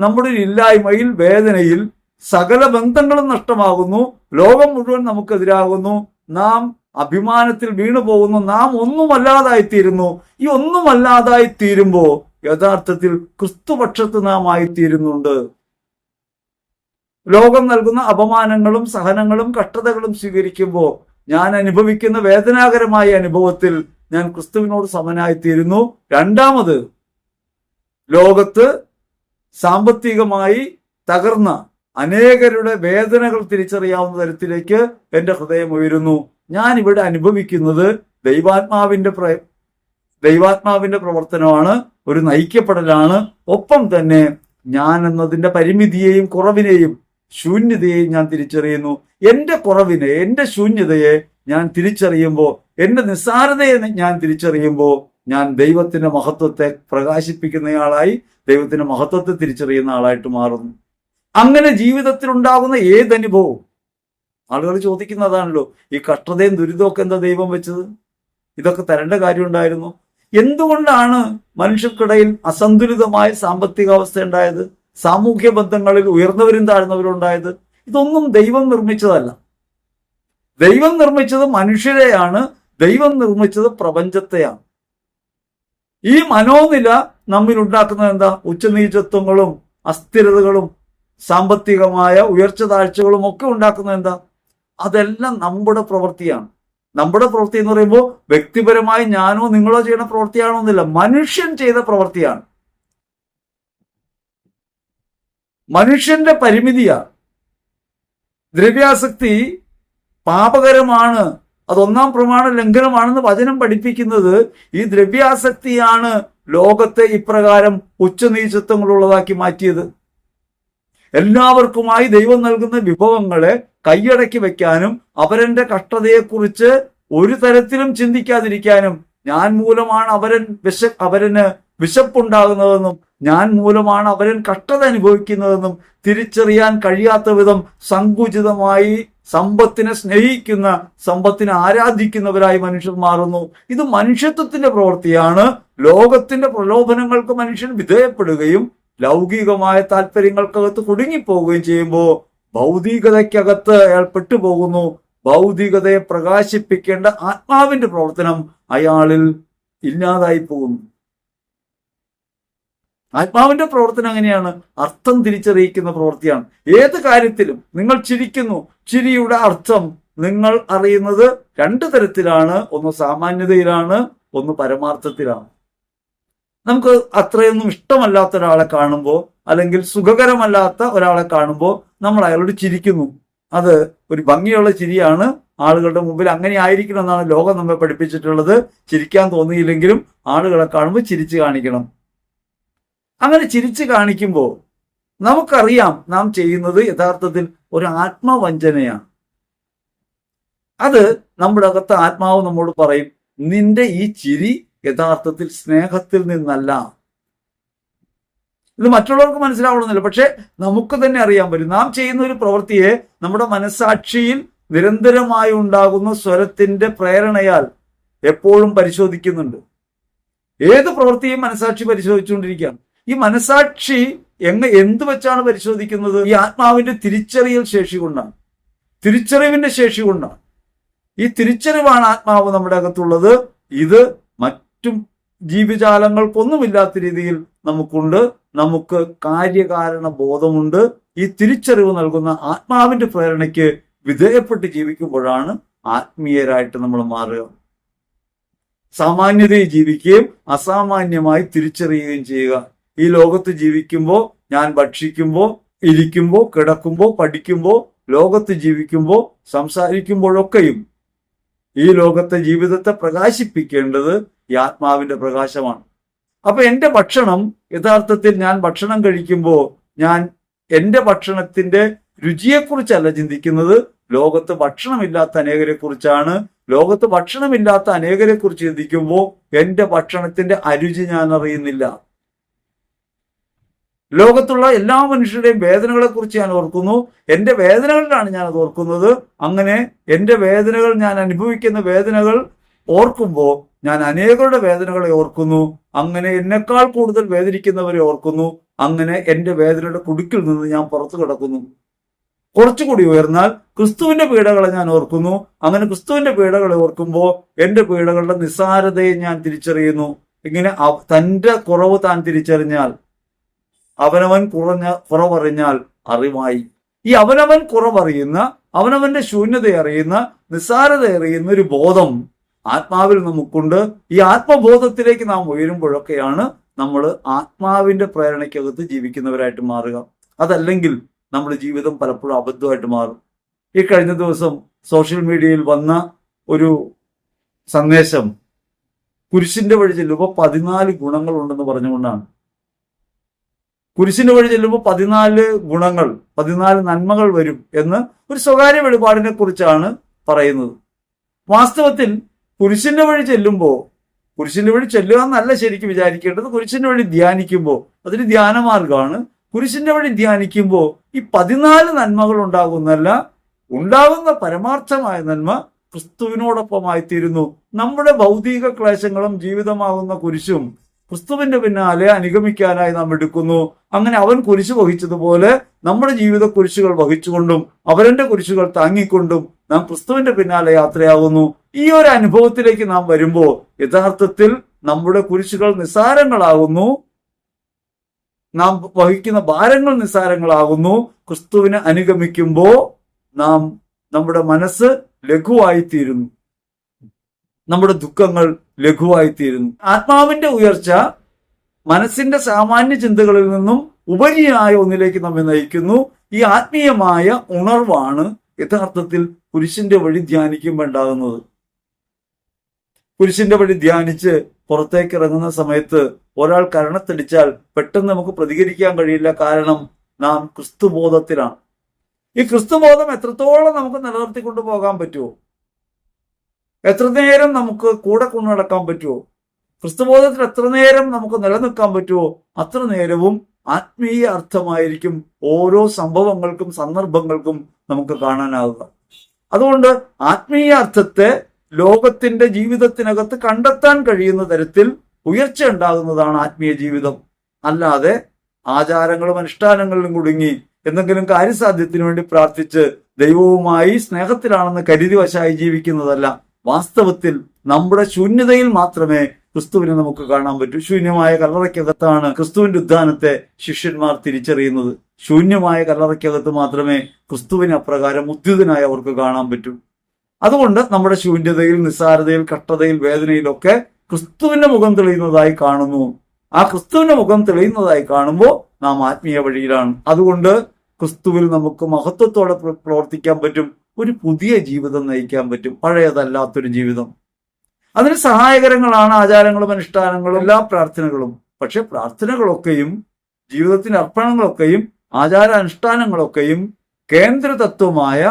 നമ്മുടെ ഇല്ലായ്മയിൽ, വേദനയിൽ സകല ബന്ധങ്ങളും നഷ്ടമാകുന്നു, ലോകം മുഴുവൻ നമുക്കെതിരാകുന്നു, നാം അഭിമാനത്തിൽ വീണു പോകുന്നു, നാം ഒന്നുമല്ലാതായിത്തീരുന്നു. ഈ ഒന്നുമല്ലാതായിത്തീരുമ്പോ യഥാർത്ഥത്തിൽ ക്രിസ്തുപക്ഷത്ത് നാം ആയിത്തീരുന്നുണ്ട്. ലോകം നൽകുന്ന അപമാനങ്ങളും സഹനങ്ങളും കഷ്ടതകളും സ്വീകരിക്കുമ്പോൾ ഞാൻ അനുഭവിക്കുന്ന വേദനാകരമായ അനുഭവത്തിൽ ഞാൻ ക്രിസ്തുവിനോട് സമനായിത്തീരുന്നു. രണ്ടാമത്, ലോകത്ത് സാമ്പത്തികമായി തകർന്ന അനേകരുടെ വേദനകൾ തിരിച്ചറിയാവുന്ന തരത്തിലേക്ക് എൻ്റെ ഹൃദയം ഉയരുന്നു. ഞാൻ ഇവിടെ അനുഭവിക്കുന്നത് ദൈവാത്മാവിന്റെ പ്രവർത്തനമാണ്, ഒരു നയിക്കപ്പെടലാണ്. ഒപ്പം തന്നെ ഞാൻ എന്നതിന്റെ പരിമിതിയെയും കുറവിനെയും ശൂന്യതയെയും ഞാൻ തിരിച്ചറിയുന്നു. എൻ്റെ കുറവിനെ, എൻ്റെ ശൂന്യതയെ ഞാൻ തിരിച്ചറിയുമ്പോൾ, എൻ്റെ നിസ്സാരതയെ ഞാൻ തിരിച്ചറിയുമ്പോൾ ഞാൻ ദൈവത്തിന്റെ മഹത്വത്തെ പ്രകാശിപ്പിക്കുന്നയാളായി, ദൈവത്തിന്റെ മഹത്വത്തെ തിരിച്ചറിയുന്ന ആളായിട്ട് മാറുന്നു. അങ്ങനെ ജീവിതത്തിൽ ഉണ്ടാകുന്ന ഏതനുഭവവും ആളുകൾ ചോദിക്കുന്നതാണല്ലോ, ഈ കഷ്ടതയും ദുരിതമൊക്കെ എന്താ ദൈവം വെച്ചത്? ഇതൊക്കെ തരേണ്ട കാര്യമുണ്ടായിരുന്നു. എന്തുകൊണ്ടാണ് മനുഷ്യർക്കിടയിൽ അസന്തുലിതമായ സാമ്പത്തിക അവസ്ഥ ഉണ്ടായത്? സാമൂഹ്യ ബന്ധങ്ങളിൽ ഉയർന്നവരും താഴ്ന്നവരും ഉണ്ടായത്? ഇതൊന്നും ദൈവം നിർമ്മിച്ചതല്ല. ദൈവം നിർമ്മിച്ചത് മനുഷ്യരെയാണ്. ദൈവം നിർമ്മിച്ചത് പ്രപഞ്ചത്തെയാണ്. ഈ മനോനില നമ്മിൽ ഉണ്ടാക്കുന്നത് എന്താ? ഉച്ചനീചത്വങ്ങളും അസ്ഥിരതകളും സാമ്പത്തികമായ ഉയർച്ച താഴ്ചകളും ഒക്കെ ഉണ്ടാക്കുന്നത് എന്താ? അതെല്ലാം നമ്മുടെ പ്രവൃത്തിയാണ്. നമ്മുടെ പ്രവൃത്തി എന്ന് പറയുമ്പോൾ വ്യക്തിപരമായി ഞാനോ നിങ്ങളോ ചെയ്യുന്ന പ്രവൃത്തിയാണോ എന്നില്ല, മനുഷ്യൻ ചെയ്ത പ്രവൃത്തിയാണ്. മനുഷ്യന്റെ പരിമിതിയാണ്. ദ്രവ്യാസക്തി പാപകരമാണ്, അതൊന്നാം പ്രമാണ ലംഘനമാണെന്ന് വചനം പഠിപ്പിക്കുന്നത് ഈ ദ്രവ്യാസക്തിയാണ് ലോകത്തെ ഇപ്രകാരം ഉച്ചനീചത്വങ്ങളുള്ളതാക്കി മാറ്റിയത്. എല്ലാവർക്കുമായി ദൈവം നൽകുന്ന വിഭവങ്ങളെ കൈയടക്കി വെക്കാനും അവരന്റെ കഷ്ടതയെക്കുറിച്ച് ഒരു തരത്തിലും ചിന്തിക്കാതിരിക്കാനും, ഞാൻ മൂലമാണ് അവരന് വിശപ്പുണ്ടാകുന്നതെന്നും ഞാൻ മൂലമാണ് അവരൻ കഷ്ടത അനുഭവിക്കുന്നതെന്നും തിരിച്ചറിയാൻ കഴിയാത്ത വിധം സങ്കുചിതമായി സമ്പത്തിനെ സ്നേഹിക്കുന്ന, സമ്പത്തിനെ ആരാധിക്കുന്നവരായി മനുഷ്യർ മാറുന്നു. ഇത് മനുഷ്യത്വത്തിന്റെ പ്രവൃത്തിയാണ്. ലോകത്തിന്റെ പ്രലോഭനങ്ങൾക്ക് മനുഷ്യൻ വിധേയപ്പെടുകയും ലൗകികമായ താല്പര്യങ്ങൾക്കകത്ത് കുടുങ്ങിപ്പോവുകയും ചെയ്യുമ്പോൾ ഭൗതികതയ്ക്കകത്ത് അയാൾ പെട്ടുപോകുന്നു. ഭൗതികതയെ പ്രകാശിപ്പിക്കേണ്ട ആത്മാവിന്റെ പ്രവർത്തനം അയാളിൽ ഇല്ലാതായി പോകുന്നു. ആത്മാവിന്റെ പ്രവർത്തനം എങ്ങനെയാണ്? അർത്ഥം തിരിച്ചറിയിക്കുന്ന പ്രവൃത്തിയാണ്. ഏത് കാര്യത്തിലും നിങ്ങൾ ചിരിക്കുന്നു, ചിരിയുടെ അർത്ഥം നിങ്ങൾ അറിയുന്നത് രണ്ടു തരത്തിലാണ്. ഒന്ന് സാമാന്യതയിലാണ്, ഒന്ന് പരമാർത്ഥത്തിലാണ്. നമുക്ക് അത്രയൊന്നും ഇഷ്ടമല്ലാത്ത ഒരാളെ കാണുമ്പോൾ, അല്ലെങ്കിൽ സുഖകരമല്ലാത്ത ഒരാളെ കാണുമ്പോൾ നമ്മൾ അയാളോട് ചിരിക്കുന്നു. അത് ഒരു ഭംഗിയുള്ള ചിരിയാണ്. ആളുകളുടെ മുമ്പിൽ അങ്ങനെ ആയിരിക്കണം എന്നാണ് ലോകം നമ്മെ പഠിപ്പിച്ചിട്ടുള്ളത്. ചിരിക്കാൻ തോന്നിയില്ലെങ്കിലും ആളുകളെ കാണുമ്പോൾ ചിരിച്ചു കാണിക്കണം. അങ്ങനെ ചിരിച്ചു കാണിക്കുമ്പോൾ നമുക്കറിയാം നാം ചെയ്യുന്നത് യഥാർത്ഥത്തിൽ ഒരു ആത്മവഞ്ചനയാണ്. അത് നമ്മുടെ അകത്ത് ആത്മാവ് നമ്മോട് പറയും, നിന്റെ ഈ ചിരി യഥാർത്ഥത്തിൽ സ്നേഹത്തിൽ നിന്നല്ല. ഇത് മറ്റുള്ളവർക്ക് മനസ്സിലാവണമെന്നില്ല, പക്ഷെ നമുക്ക് തന്നെ അറിയാൻ പറ്റും. നാം ചെയ്യുന്ന ഒരു പ്രവൃത്തിയെ നമ്മുടെ മനസാക്ഷിയിൽ നിരന്തരമായി ഉണ്ടാകുന്ന സ്വരത്തിന്റെ പ്രേരണയാൽ എപ്പോഴും പരിശോധിക്കുന്നുണ്ട്. ഏത് പ്രവൃത്തിയും മനസാക്ഷി പരിശോധിച്ചുകൊണ്ടിരിക്കുകയാണ്. ഈ മനസാക്ഷി എന്ത് വെച്ചാണ് പരിശോധിക്കുന്നത്? ഈ ആത്മാവിന്റെ തിരിച്ചറിയൽ ശേഷി കൊണ്ടാണ്, തിരിച്ചറിവിന്റെ ശേഷി കൊണ്ടാണ്. ഈ തിരിച്ചറിവാണ് ആത്മാവ് നമ്മുടെ അകത്തുള്ളത്. ഇത് മറ്റും ജീവജാലങ്ങൾക്കൊന്നുമില്ലാത്ത രീതിയിൽ നമുക്കുണ്ട്. നമുക്ക് കാര്യകാരണ ബോധമുണ്ട്. ഈ തിരിച്ചറിവ് നൽകുന്ന ആത്മാവിന്റെ പ്രേരണയ്ക്ക് വിധേയപ്പെട്ട് ജീവിക്കുമ്പോഴാണ് ആത്മീയരായിട്ട് നമ്മൾ മാറുക. സാമാന്യതയെ ജീവിക്കുകയും അസാമാന്യമായി തിരിച്ചറിയുകയും ചെയ്യുക. ഈ ലോകത്ത് ജീവിക്കുമ്പോൾ, ഞാൻ ഭക്ഷിക്കുമ്പോൾ, ഇരിക്കുമ്പോൾ, കിടക്കുമ്പോൾ, പഠിക്കുമ്പോൾ, ലോകത്ത് ജീവിക്കുമ്പോൾ, സംസാരിക്കുമ്പോഴൊക്കെയും ഈ ലോകത്തെ ജീവിതത്തെ പ്രകാശിപ്പിക്കേണ്ടത് ഈ ആത്മാവിന്റെ പ്രകാശമാണ്. അപ്പൊ എന്റെ ഭക്ഷണം യഥാർത്ഥത്തിൽ ഞാൻ ഭക്ഷണം കഴിക്കുമ്പോൾ ഞാൻ എന്റെ ഭക്ഷണത്തിന്റെ രുചിയെക്കുറിച്ചല്ല ചിന്തിക്കുന്നത്, ലോകത്ത് ഭക്ഷണമില്ലാത്ത അനേകരെ കുറിച്ചാണ്. ലോകത്ത് ഭക്ഷണമില്ലാത്ത അനേകരെ കുറിച്ച് ചിന്തിക്കുമ്പോൾ എന്റെ ഭക്ഷണത്തിന്റെ അരുചി ഞാൻ അറിയുന്നില്ല. ലോകത്തുള്ള എല്ലാ മനുഷ്യരുടെയും വേദനകളെ കുറിച്ച് ഞാൻ ഓർക്കുന്നു. എന്റെ വേദനകളിലാണ് ഞാൻ അത് ഓർക്കുന്നത്. അങ്ങനെ എന്റെ വേദനകൾ, ഞാൻ അനുഭവിക്കുന്ന വേദനകൾ ഓർക്കുമ്പോൾ ഞാൻ അനേകരുടെ വേദനകളെ ഓർക്കുന്നു. അങ്ങനെ എന്നെക്കാൾ കൂടുതൽ വേദനിക്കുന്നവരെ ഓർക്കുന്നു. അങ്ങനെ എന്റെ വേദനയുടെ കുടുക്കിൽ നിന്ന് ഞാൻ പുറത്തു കിടക്കുന്നു. കുറച്ചുകൂടി ഉയർന്നാൽ ക്രിസ്തുവിന്റെ പീഡകളെ ഞാൻ ഓർക്കുന്നു. അങ്ങനെ ക്രിസ്തുവിന്റെ പീഡകളെ ഓർക്കുമ്പോൾ എന്റെ പീഡകളുടെ നിസ്സാരതയെ ഞാൻ തിരിച്ചറിയുന്നു. ഇങ്ങനെ തന്റെ കുറവ് താൻ തിരിച്ചറിഞ്ഞാൽ, അവനവൻ കുറവറിഞ്ഞാൽ അറിവായി. ഈ അവനവൻ കുറവറിയുന്ന, അവനവന്റെ ശൂന്യത അറിയുന്ന, നിസ്സാരത അറിയുന്ന ഒരു ബോധം ആത്മാവിൽ നമുക്കുണ്ട്. ഈ ആത്മബോധത്തിലേക്ക് നാം ഉയരുമ്പോഴൊക്കെയാണ് നമ്മൾ ആത്മാവിന്റെ പ്രേരണയ്ക്കകത്ത് ജീവിക്കുന്നവരായിട്ട് മാറുക. അതല്ലെങ്കിൽ നമ്മുടെ ജീവിതം പലപ്പോഴും അബദ്ധമായിട്ട് മാറും. ഈ കഴിഞ്ഞ ദിവസം സോഷ്യൽ മീഡിയയിൽ വന്ന ഒരു സന്ദേശം കുരിശിന്റെ വഴി ചെല്ലുമ്പോൾ 14 ഗുണങ്ങളുണ്ടെന്ന് പറഞ്ഞുകൊണ്ടാണ്. കുരിശിന്റെ വഴി ചെല്ലുമ്പോൾ 14 ഗുണങ്ങൾ, 14 നന്മകൾ വരും എന്ന് ഒരു സ്വകാര്യ വെളിപാടിനെ കുറിച്ചാണ് പറയുന്നത്. വാസ്തവത്തിൽ കുരിശിന്റെ വഴി ചെല്ലുമ്പോൾ, കുരിശിന്റെ വഴി ചെല്ലുക എന്നല്ല ശരിക്കും വിചാരിക്കേണ്ടത്. കുരിശിന്റെ വഴി ധ്യാനിക്കുമ്പോൾ അതൊരു ധ്യാനമാർഗമാണ്. കുരിശിന്റെ വഴി ധ്യാനിക്കുമ്പോൾ ഈ 14 നന്മകൾ ഉണ്ടാകുന്നല്ല, ഉണ്ടാകുന്ന പരമാർത്ഥമായ നന്മ ക്രിസ്തുവിനോടൊപ്പമായി തീരുന്നു. നമ്മുടെ ഭൗതിക ക്ലേശങ്ങളും ജീവിതമാകുന്ന കുരിശും ക്രിസ്തുവിന്റെ പിന്നാലെ അനുഗമിക്കാനായി നാം എടുക്കുന്നു. അങ്ങനെ അവൻ കുരിശ് വഹിച്ചതുപോലെ നമ്മുടെ ജീവിത കുരിശുകൾ വഹിച്ചുകൊണ്ടും അവരന്റെ കുരിശുകൾ താങ്ങിക്കൊണ്ടും നാം ക്രിസ്തുവിന്റെ പിന്നാലെ യാത്രയാകുന്നു. ഈ ഒരു അനുഭവത്തിലേക്ക് നാം വരുമ്പോൾ യഥാർത്ഥത്തിൽ നമ്മുടെ കുരിശുകൾ നിസ്സാരങ്ങളാകുന്നു, നാം വഹിക്കുന്ന ഭാരങ്ങൾ നിസ്സാരങ്ങളാകുന്നു. ക്രിസ്തുവിനെ അനുഗമിക്കുമ്പോൾ നമ്മുടെ മനസ്സ് ലഘുവായിത്തീരുന്നു, നമ്മുടെ ദുഃഖങ്ങൾ ലഘുവായിത്തീരുന്നു. ആത്മാവിന്റെ ഉയർച്ച മനസ്സിന്റെ സാമാന്യ ചിന്തകളിൽ നിന്നും ഉപരിയായ ഒന്നിലേക്ക് നമ്മെ നയിക്കുന്നു. ഈ ആത്മീയമായ ഉണർവാണ് യഥാർത്ഥത്തിൽ കുരിശിന്റെ വഴി ധ്യാനിക്കുമ്പോൾ ഉണ്ടാകുന്നത്. കുരിശിന്റെ വഴി ധ്യാനിച്ച് പുറത്തേക്ക് ഇറങ്ങുന്ന സമയത്ത് ഒരാൾ കരണത്തടിച്ചാൽ പെട്ടെന്ന് നമുക്ക് പ്രതികരിക്കാൻ കഴിയില്ല. കാരണം നാം ക്രിസ്തുബോധത്തിലാണ്. ഈ ക്രിസ്തുബോധം എത്രത്തോളം നമുക്ക് നിലനിർത്തിക്കൊണ്ടു പോകാൻ പറ്റുമോ, എത്ര നേരം നമുക്ക് കൂടെ കൊണ്ടു നടക്കാൻ പറ്റുമോ, ക്രിസ്തുബോധത്തിൽ എത്ര നേരം നമുക്ക് നിലനിൽക്കാൻ പറ്റുമോ അത്ര നേരവും ആത്മീയ അർത്ഥമായിരിക്കും ഓരോ സംഭവങ്ങൾക്കും സന്ദർഭങ്ങൾക്കും നമുക്ക് കാണാനാവുക. അതുകൊണ്ട് ആത്മീയ അർത്ഥത്തെ ലോകത്തിന്റെ ജീവിതത്തിനകത്ത് കണ്ടെത്താൻ കഴിയുന്ന തരത്തിൽ ഉയർച്ച ഉണ്ടാകുന്നതാണ് ആത്മീയ ജീവിതം. അല്ലാതെ ആചാരങ്ങളും അനുഷ്ഠാനങ്ങളിലും കുടുങ്ങി എന്തെങ്കിലും കാര്യസാധ്യത്തിന് വേണ്ടി പ്രാർത്ഥിച്ച് ദൈവവുമായി സ്നേഹത്തിലാണെന്ന് കരുതി വശായി ജീവിക്കുന്നതല്ല. വാസ്തവത്തിൽ നമ്മുടെ ശൂന്യതയിൽ മാത്രമേ ക്രിസ്തുവിനെ നമുക്ക് കാണാൻ പറ്റൂ. ശൂന്യമായ കല്ലറയ്ക്കകത്താണ് ക്രിസ്തുവിന്റെ ഉദ്ധാനത്തെ ശിഷ്യന്മാർ തിരിച്ചറിയുന്നത്. ശൂന്യമായ കല്ലറയ്ക്കകത്ത് മാത്രമേ ക്രിസ്തുവിനെ അപ്രകാരം ഉദ്ധിതനായി അവർക്ക് കാണാൻ പറ്റൂ. അതുകൊണ്ട് നമ്മുടെ ശൂന്യതയിൽ, നിസ്സാരതയിൽ, കഷ്ടതയിൽ, വേദനയിലൊക്കെ ക്രിസ്തുവിന്റെ മുഖം തെളിയുന്നതായി കാണുന്നു. ആ ക്രിസ്തുവിന്റെ മുഖം തെളിയുന്നതായി കാണുമ്പോൾ നാം ആത്മീയ വഴിയിലാണ്. അതുകൊണ്ട് ക്രിസ്തുവിൽ നമുക്ക് മഹത്വത്തോടെ പ്രവർത്തിക്കാൻ പറ്റും. ഒരു പുതിയ ജീവിതം നയിക്കാൻ പറ്റും, പഴയതല്ലാത്തൊരു ജീവിതം. അതിന് സഹായകരങ്ങളാണ് ആചാരങ്ങളും അനുഷ്ഠാനങ്ങളും എല്ലാ പ്രാർത്ഥനകളും. പക്ഷെ പ്രാർത്ഥനകളൊക്കെയും ജീവിതത്തിന്റെ അർപ്പണങ്ങളൊക്കെയും ആചാരാനുഷ്ഠാനങ്ങളൊക്കെയും കേന്ദ്ര തത്വമായ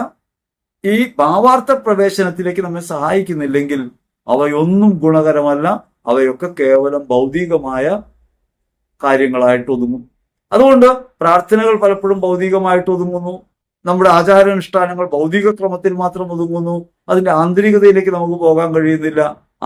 ഈ ഭാവാർത്ഥ പ്രവേശനത്തിലേക്ക് നമ്മെ സഹായിക്കുന്നില്ലെങ്കിൽ അവയൊന്നും ഗുണകരമല്ല. അവയൊക്കെ കേവലം ഭൗതികമായ കാര്യങ്ങളായിട്ട് ഒതുങ്ങും. അതുകൊണ്ട് പ്രാർത്ഥനകൾ പലപ്പോഴും ഭൗതികമായിട്ട് ഒതുങ്ങുന്നു. നമ്മുടെ ആചാരാനുഷ്ഠാനങ്ങൾ ഭൗതിക ക്രമത്തിൽ മാത്രം ഒതുങ്ങുന്നു. അതിന്റെ ആന്തരികതയിലേക്ക് നമുക്ക് പോകാൻ കഴിയുന്നില്ല.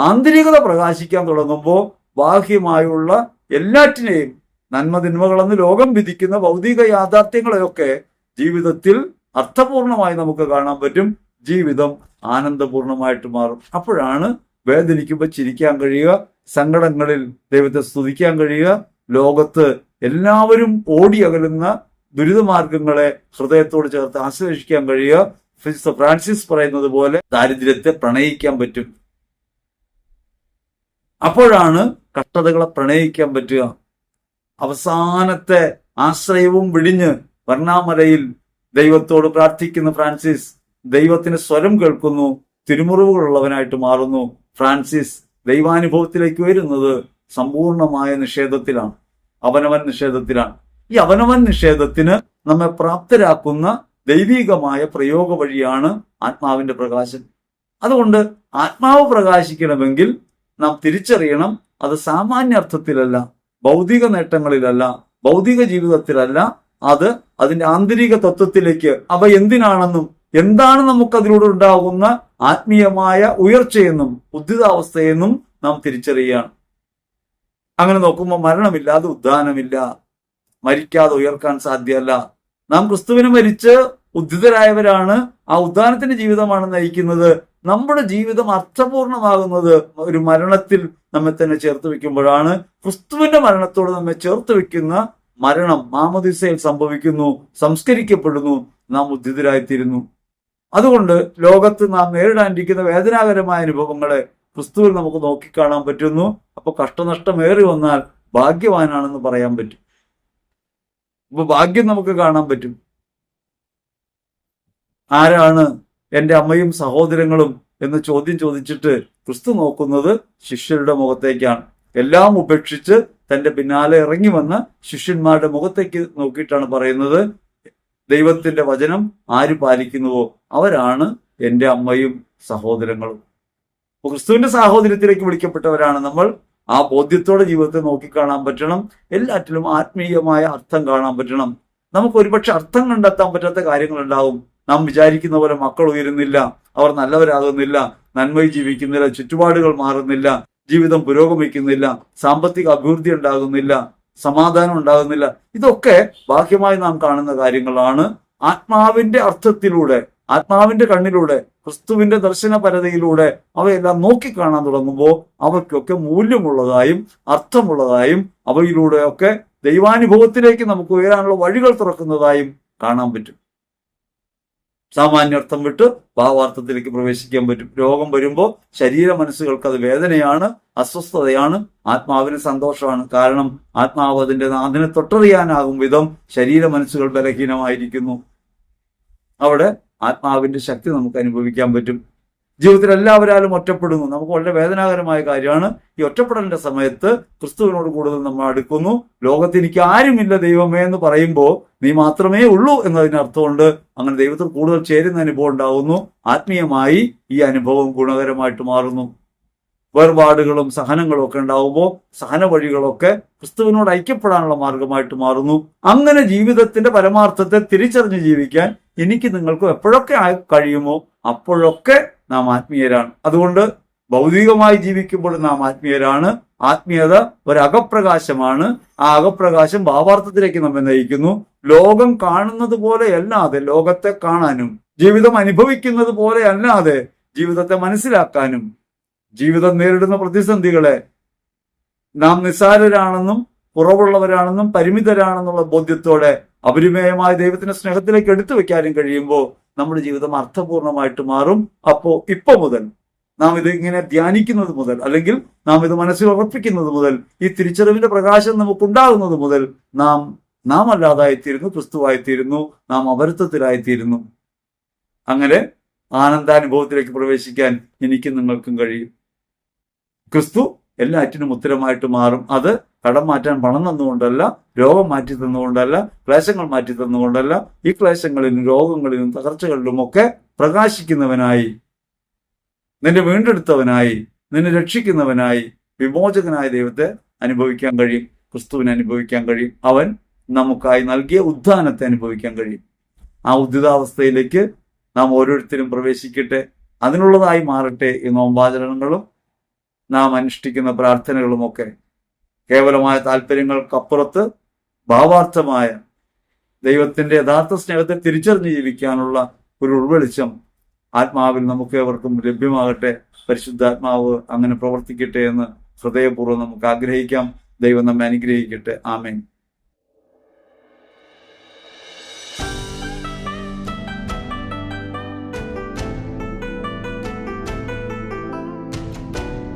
ആന്തരികത പ്രകാശിക്കാൻ തുടങ്ങുമ്പോൾ ബാഹ്യമായുള്ള എല്ലാറ്റിനെയും, നന്മതിന്മകളെന്ന് ലോകം വിധിക്കുന്ന ഭൗതിക യാഥാർത്ഥ്യങ്ങളെയൊക്കെ ജീവിതത്തിൽ അർത്ഥപൂർണമായി നമുക്ക് കാണാൻ പറ്റും. ജീവിതം ആനന്ദപൂർണമായിട്ട് മാറും. അപ്പോഴാണ് വേദനിക്കുമ്പോൾ ചിരിക്കാൻ കഴിയുക, സങ്കടങ്ങളിൽ ദൈവത്തെ സ്തുതിക്കാൻ കഴിയുക, ലോകത്ത് എല്ലാവരും ഓടിയകലുന്ന ദുരിതമാർഗങ്ങളെ ഹൃദയത്തോട് ചേർത്ത് ആശ്ലേഷിക്കാൻ കഴിയുക. ഫ്രാൻസിസ് പറയുന്നത് പോലെ ദാരിദ്ര്യത്തെ പ്രണയിക്കാൻ പറ്റും. അപ്പോഴാണ് കഷ്ടതകളെ പ്രണയിക്കാൻ പറ്റുക. അവസാനത്തെ ആശ്രയവും വിടിഞ്ഞ് വർണ്ണാമലയിൽ ദൈവത്തോട് പ്രാർത്ഥിക്കുന്ന ഫ്രാൻസിസ് ദൈവത്തിന് സ്വരം കേൾക്കുന്നു, തിരുമുറിവുകളുള്ളവനായിട്ട് മാറുന്നു. ഫ്രാൻസിസ് ദൈവാനുഭവത്തിലേക്ക് വരുന്നത് സമ്പൂർണമായ നിഷേധത്തിലാണ്, അവനവൻ നിഷേധത്തിലാണ്. ഈ അവനവൻ നിഷേധത്തിന് നമ്മെ പ്രാപ്തരാക്കുന്ന ദൈവികമായ പ്രയോഗ വഴിയാണ് ആത്മാവിന്റെ പ്രകാശം. അതുകൊണ്ട് ആത്മാവ് പ്രകാശിക്കണമെങ്കിൽ നാം തിരിച്ചറിയണം, അത് സാമാന്യ അർത്ഥത്തിലല്ല, ഭൗതിക നേട്ടങ്ങളിലല്ല, ഭൗതിക ജീവിതത്തിലല്ല, അത് അതിന്റെ ആന്തരിക തത്വത്തിലേക്ക്, അവ എന്തിനാണെന്നും എന്താണ് നമുക്കതിലൂടെ ഉണ്ടാകുന്ന ആത്മീയമായ ഉയർച്ചയെന്നും ഉദ്ധിതാവസ്ഥയെന്നും നാം തിരിച്ചറിയുകയാണ്. അങ്ങനെ നോക്കുമ്പോൾ മരണമില്ലാതെ ഉദ്ധാനമില്ല, മരിക്കാതെ ഉയർക്കാൻ സാധ്യമല്ല. നാം ക്രിസ്തുവിന് മരിച്ച് ഉദ്ധിതരായവരാണ്. ആ ഉദ്ധാനത്തിന്റെ ജീവിതമാണ് നയിക്കുന്നത്. നമ്മുടെ ജീവിതം അർത്ഥപൂർണമാകുന്നത് ഒരു മരണത്തിൽ നമ്മെ തന്നെ ചേർത്ത് വെക്കുമ്പോഴാണ്. ക്രിസ്തുവിന്റെ മരണത്തോട് നമ്മെ ചേർത്ത് വെക്കുന്ന മരണം മാമോദീസയിൽ സംഭവിക്കുന്നു, സംസ്കരിക്കപ്പെടുന്നു, നാം ഉദ്ധിതരായിത്തീരുന്നു. അതുകൊണ്ട് ലോകത്ത് നാം നേരിടാനിരിക്കുന്ന വേദനാകരമായ അനുഭവങ്ങളെ ക്രിസ്തുവിൽ നമുക്ക് നോക്കിക്കാണാൻ പറ്റുന്നു. അപ്പൊ കഷ്ടനഷ്ടമേറി വന്നാൽ ഭാഗ്യവാനാണെന്ന് പറയാൻ പറ്റും. അപ്പൊ ഭാഗ്യം നമുക്ക് കാണാൻ പറ്റും. ആരാണ് എൻ്റെ അമ്മയും സഹോദരങ്ങളും എന്ന് ചോദ്യം ചോദിച്ചിട്ട് ക്രിസ്തു നോക്കുന്നത് ശിഷ്യരുടെ മുഖത്തേക്കാണ്. എല്ലാം ഉപേക്ഷിച്ച് തന്റെ പിന്നാലെ ഇറങ്ങി വന്ന ശിഷ്യന്മാരുടെ മുഖത്തേക്ക് നോക്കിയിട്ടാണ് പറയുന്നത്, ദൈവത്തിന്റെ വചനം ആര് പാലിക്കുന്നുവോ അവരാണ് എൻ്റെ അമ്മയും സഹോദരങ്ങളും. അപ്പൊ ക്രിസ്തുവിന്റെ സാഹോദര്യത്തിലേക്ക് വിളിക്കപ്പെട്ടവരാണ് നമ്മൾ. ആ ബോധ്യത്തോടെ ജീവിതത്തെ നോക്കിക്കാണാൻ പറ്റണം. എല്ലാറ്റിലും ആത്മീയമായ അർത്ഥം കാണാൻ പറ്റണം. നമുക്ക് ഒരുപക്ഷെ അർത്ഥം കണ്ടെത്താൻ പറ്റാത്ത കാര്യങ്ങളുണ്ടാവും. നാം വിചാരിക്കുന്ന പോലെ മക്കൾ ഉയരുന്നില്ല, അവർ നല്ലവരാകുന്നില്ല, നന്മയിൽ ജീവിക്കുന്നില്ല, ചുറ്റുപാടുകൾ മാറുന്നില്ല, ജീവിതം പുരോഗമിക്കുന്നില്ല, സാമ്പത്തിക അഭിവൃദ്ധി ഉണ്ടാകുന്നില്ല, സമാധാനം ഉണ്ടാകുന്നില്ല. ഇതൊക്കെ ബാഹ്യമായി നാം കാണുന്ന കാര്യങ്ങളാണ്. ആത്മാവിന്റെ അർത്ഥത്തിലൂടെ, ആത്മാവിന്റെ കണ്ണിലൂടെ, ക്രിസ്തുവിന്റെ ദർശനപരതയിലൂടെ അവയെല്ലാം നോക്കിക്കാണാൻ തുടങ്ങുമ്പോൾ അവയ്ക്കൊക്കെ മൂല്യമുള്ളതായും അർത്ഥമുള്ളതായും അവയിലൂടെയൊക്കെ ദൈവാനുഭവത്തിലേക്ക് നമുക്ക് ഉയരാനുള്ള വഴികൾ തുറക്കുന്നതായും കാണാൻ പറ്റും. സാമാന്യർത്ഥം വിട്ട് ഭാവാർത്ഥത്തിലേക്ക് പ്രവേശിക്കാൻ പറ്റും. രോഗം വരുമ്പോൾ ശരീര മനസ്സുകൾക്ക് അത് വേദനയാണ്, അസ്വസ്ഥതയാണ്, ആത്മാവിന് സന്തോഷമാണ്. കാരണം ആത്മാവ് അതിന്റെ നാഥനെ തൊട്ടറിയാനാകും വിധം ശരീര മനസ്സുകൾ ബലഹീനമായിരിക്കുന്നു. അവിടെ ആത്മാവിന്റെ ശക്തി നമുക്ക് അനുഭവിക്കാൻ പറ്റും. ജീവിതത്തിൽ എല്ലാവരാലും ഒറ്റപ്പെടുന്നു. നമുക്ക് വളരെ വേദനാകരമായ കാര്യമാണ്. ഈ ഒറ്റപ്പെടലിന്റെ സമയത്ത് ക്രിസ്തുവിനോട് കൂടുതൽ നമ്മൾ അടുക്കുന്നു. ലോകത്ത് എനിക്ക് ആരുമില്ല ദൈവമേ എന്ന് പറയുമ്പോൾ നീ മാത്രമേ ഉള്ളൂ എന്നതിനർത്ഥമുണ്ട്. അങ്ങനെ ദൈവത്തിൽ കൂടുതൽ ചേരുന്ന അനുഭവം ഉണ്ടാകുന്നു. ആത്മീയമായി ഈ അനുഭവം ഗുണകരമായിട്ട് മാറുന്നു. വേർപാടുകളും സഹനങ്ങളും ഒക്കെ ഉണ്ടാവുമ്പോൾ സഹന വഴികളൊക്കെ ക്രിസ്തുവിനോട് ഐക്യപ്പെടാനുള്ള മാർഗമായിട്ട് മാറുന്നു. അങ്ങനെ ജീവിതത്തിന്റെ പരമാർത്ഥത്തെ തിരിച്ചറിഞ്ഞ് ജീവിക്കാൻ എനിക്ക് നിങ്ങൾക്കും എപ്പോഴൊക്കെ കഴിയുമോ അപ്പോഴൊക്കെ നാം ആത്മീയരാണ്. അതുകൊണ്ട് ഭൗതികമായി ജീവിക്കുമ്പോൾ നാം ആത്മീയരാണ്, ആത്മീയത ഒരു അകപ്രകാശമാണ്. ആ അകപ്രകാശം ഭാവാർത്ഥത്തിലേക്ക് നമ്മെ നയിക്കുന്നു. ലോകം കാണുന്നത് പോലെ അല്ലാതെ ലോകത്തെ കാണാനും, ജീവിതം അനുഭവിക്കുന്നത് പോലെ അല്ലാതെ ജീവിതത്തെ മനസ്സിലാക്കാനും, ജീവിതം നേരിടുന്ന പ്രതിസന്ധികളെ നാം നിസ്സാരരാണെന്നും കുറവുള്ളവരാണെന്നും പരിമിതരാണെന്നുള്ള ബോധ്യത്തോടെ അപരിമേയമായ ദൈവത്തിന്റെ സ്നേഹത്തിലേക്ക് എടുത്തു വെക്കാനും കഴിയുമ്പോൾ നമ്മുടെ ജീവിതം അർത്ഥപൂർണമായിട്ട് മാറും. ഇപ്പൊ മുതൽ നാം ഇത് ഇങ്ങനെ ധ്യാനിക്കുന്നത് മുതൽ, അല്ലെങ്കിൽ നാം ഇത് മനസ്സിൽ ഉറപ്പിക്കുന്നത് മുതൽ, ഈ തിരിച്ചറിവിന്റെ പ്രകാശം നമുക്കുണ്ടാകുന്നത് മുതൽ നാം അല്ലാതായിത്തീരുന്നു, ക്രിസ്തുവായിത്തീരുന്നു, നാം അപരത്വത്തിലായിത്തീരുന്നു. അങ്ങനെ ആനന്ദാനുഭവത്തിലേക്ക് പ്രവേശിക്കാൻ എനിക്കും നിങ്ങൾക്കും കഴിയും. ക്രിസ്തു എല്ലാറ്റിനും ഉത്തരമായിട്ട് മാറും. അത് കടം മാറ്റാൻ പണം തന്നുകൊണ്ടല്ല, രോഗം മാറ്റി തന്നുകൊണ്ടല്ല, ക്ലേശങ്ങൾ മാറ്റി തന്നുകൊണ്ടല്ല. ഈ ക്ലേശങ്ങളിലും രോഗങ്ങളിലും തകർച്ചകളിലുമൊക്കെ പ്രകാശിക്കുന്നവനായി, നിന്നെ വീണ്ടെടുത്തവനായി, നിന്നെ രക്ഷിക്കുന്നവനായി, വിമോചകനായ ദൈവത്തെ അനുഭവിക്കാൻ കഴിയും. ക്രിസ്തുവിനെ അനുഭവിക്കാൻ കഴിയും. അവൻ നമുക്കായി നൽകിയ ഉദ്ധാനത്തെ അനുഭവിക്കാൻ കഴിയും. ആ ഉദ്ധിതാവസ്ഥയിലേക്ക് നാം ഓരോരുത്തരും പ്രവേശിക്കട്ടെ. അതിനുള്ളതായി മാറട്ടെ ഈ നോമ്പാചരണങ്ങളും നാം അനുഷ്ഠിക്കുന്ന പ്രാർത്ഥനകളുമൊക്കെ കേവലമായ താല്പര്യങ്ങൾക്കപ്പുറത്ത് ഭാവാർത്ഥമായ ദൈവത്തിന്റെ യഥാർത്ഥ സ്നേഹത്തെ തിരിച്ചറിഞ്ഞ് ജീവിക്കാനുള്ള ഒരു ഉൾവെളിച്ചം ആത്മാവിൽ നമുക്ക് ഏവർക്കും ലഭ്യമാകട്ടെ. പരിശുദ്ധാത്മാവ് അങ്ങനെ പ്രവർത്തിക്കട്ടെ എന്ന് ഹൃദയപൂർവ്വം നമുക്ക് ആഗ്രഹിക്കാം. ദൈവം നമ്മെ അനുഗ്രഹിക്കട്ടെ. ആമേൻ.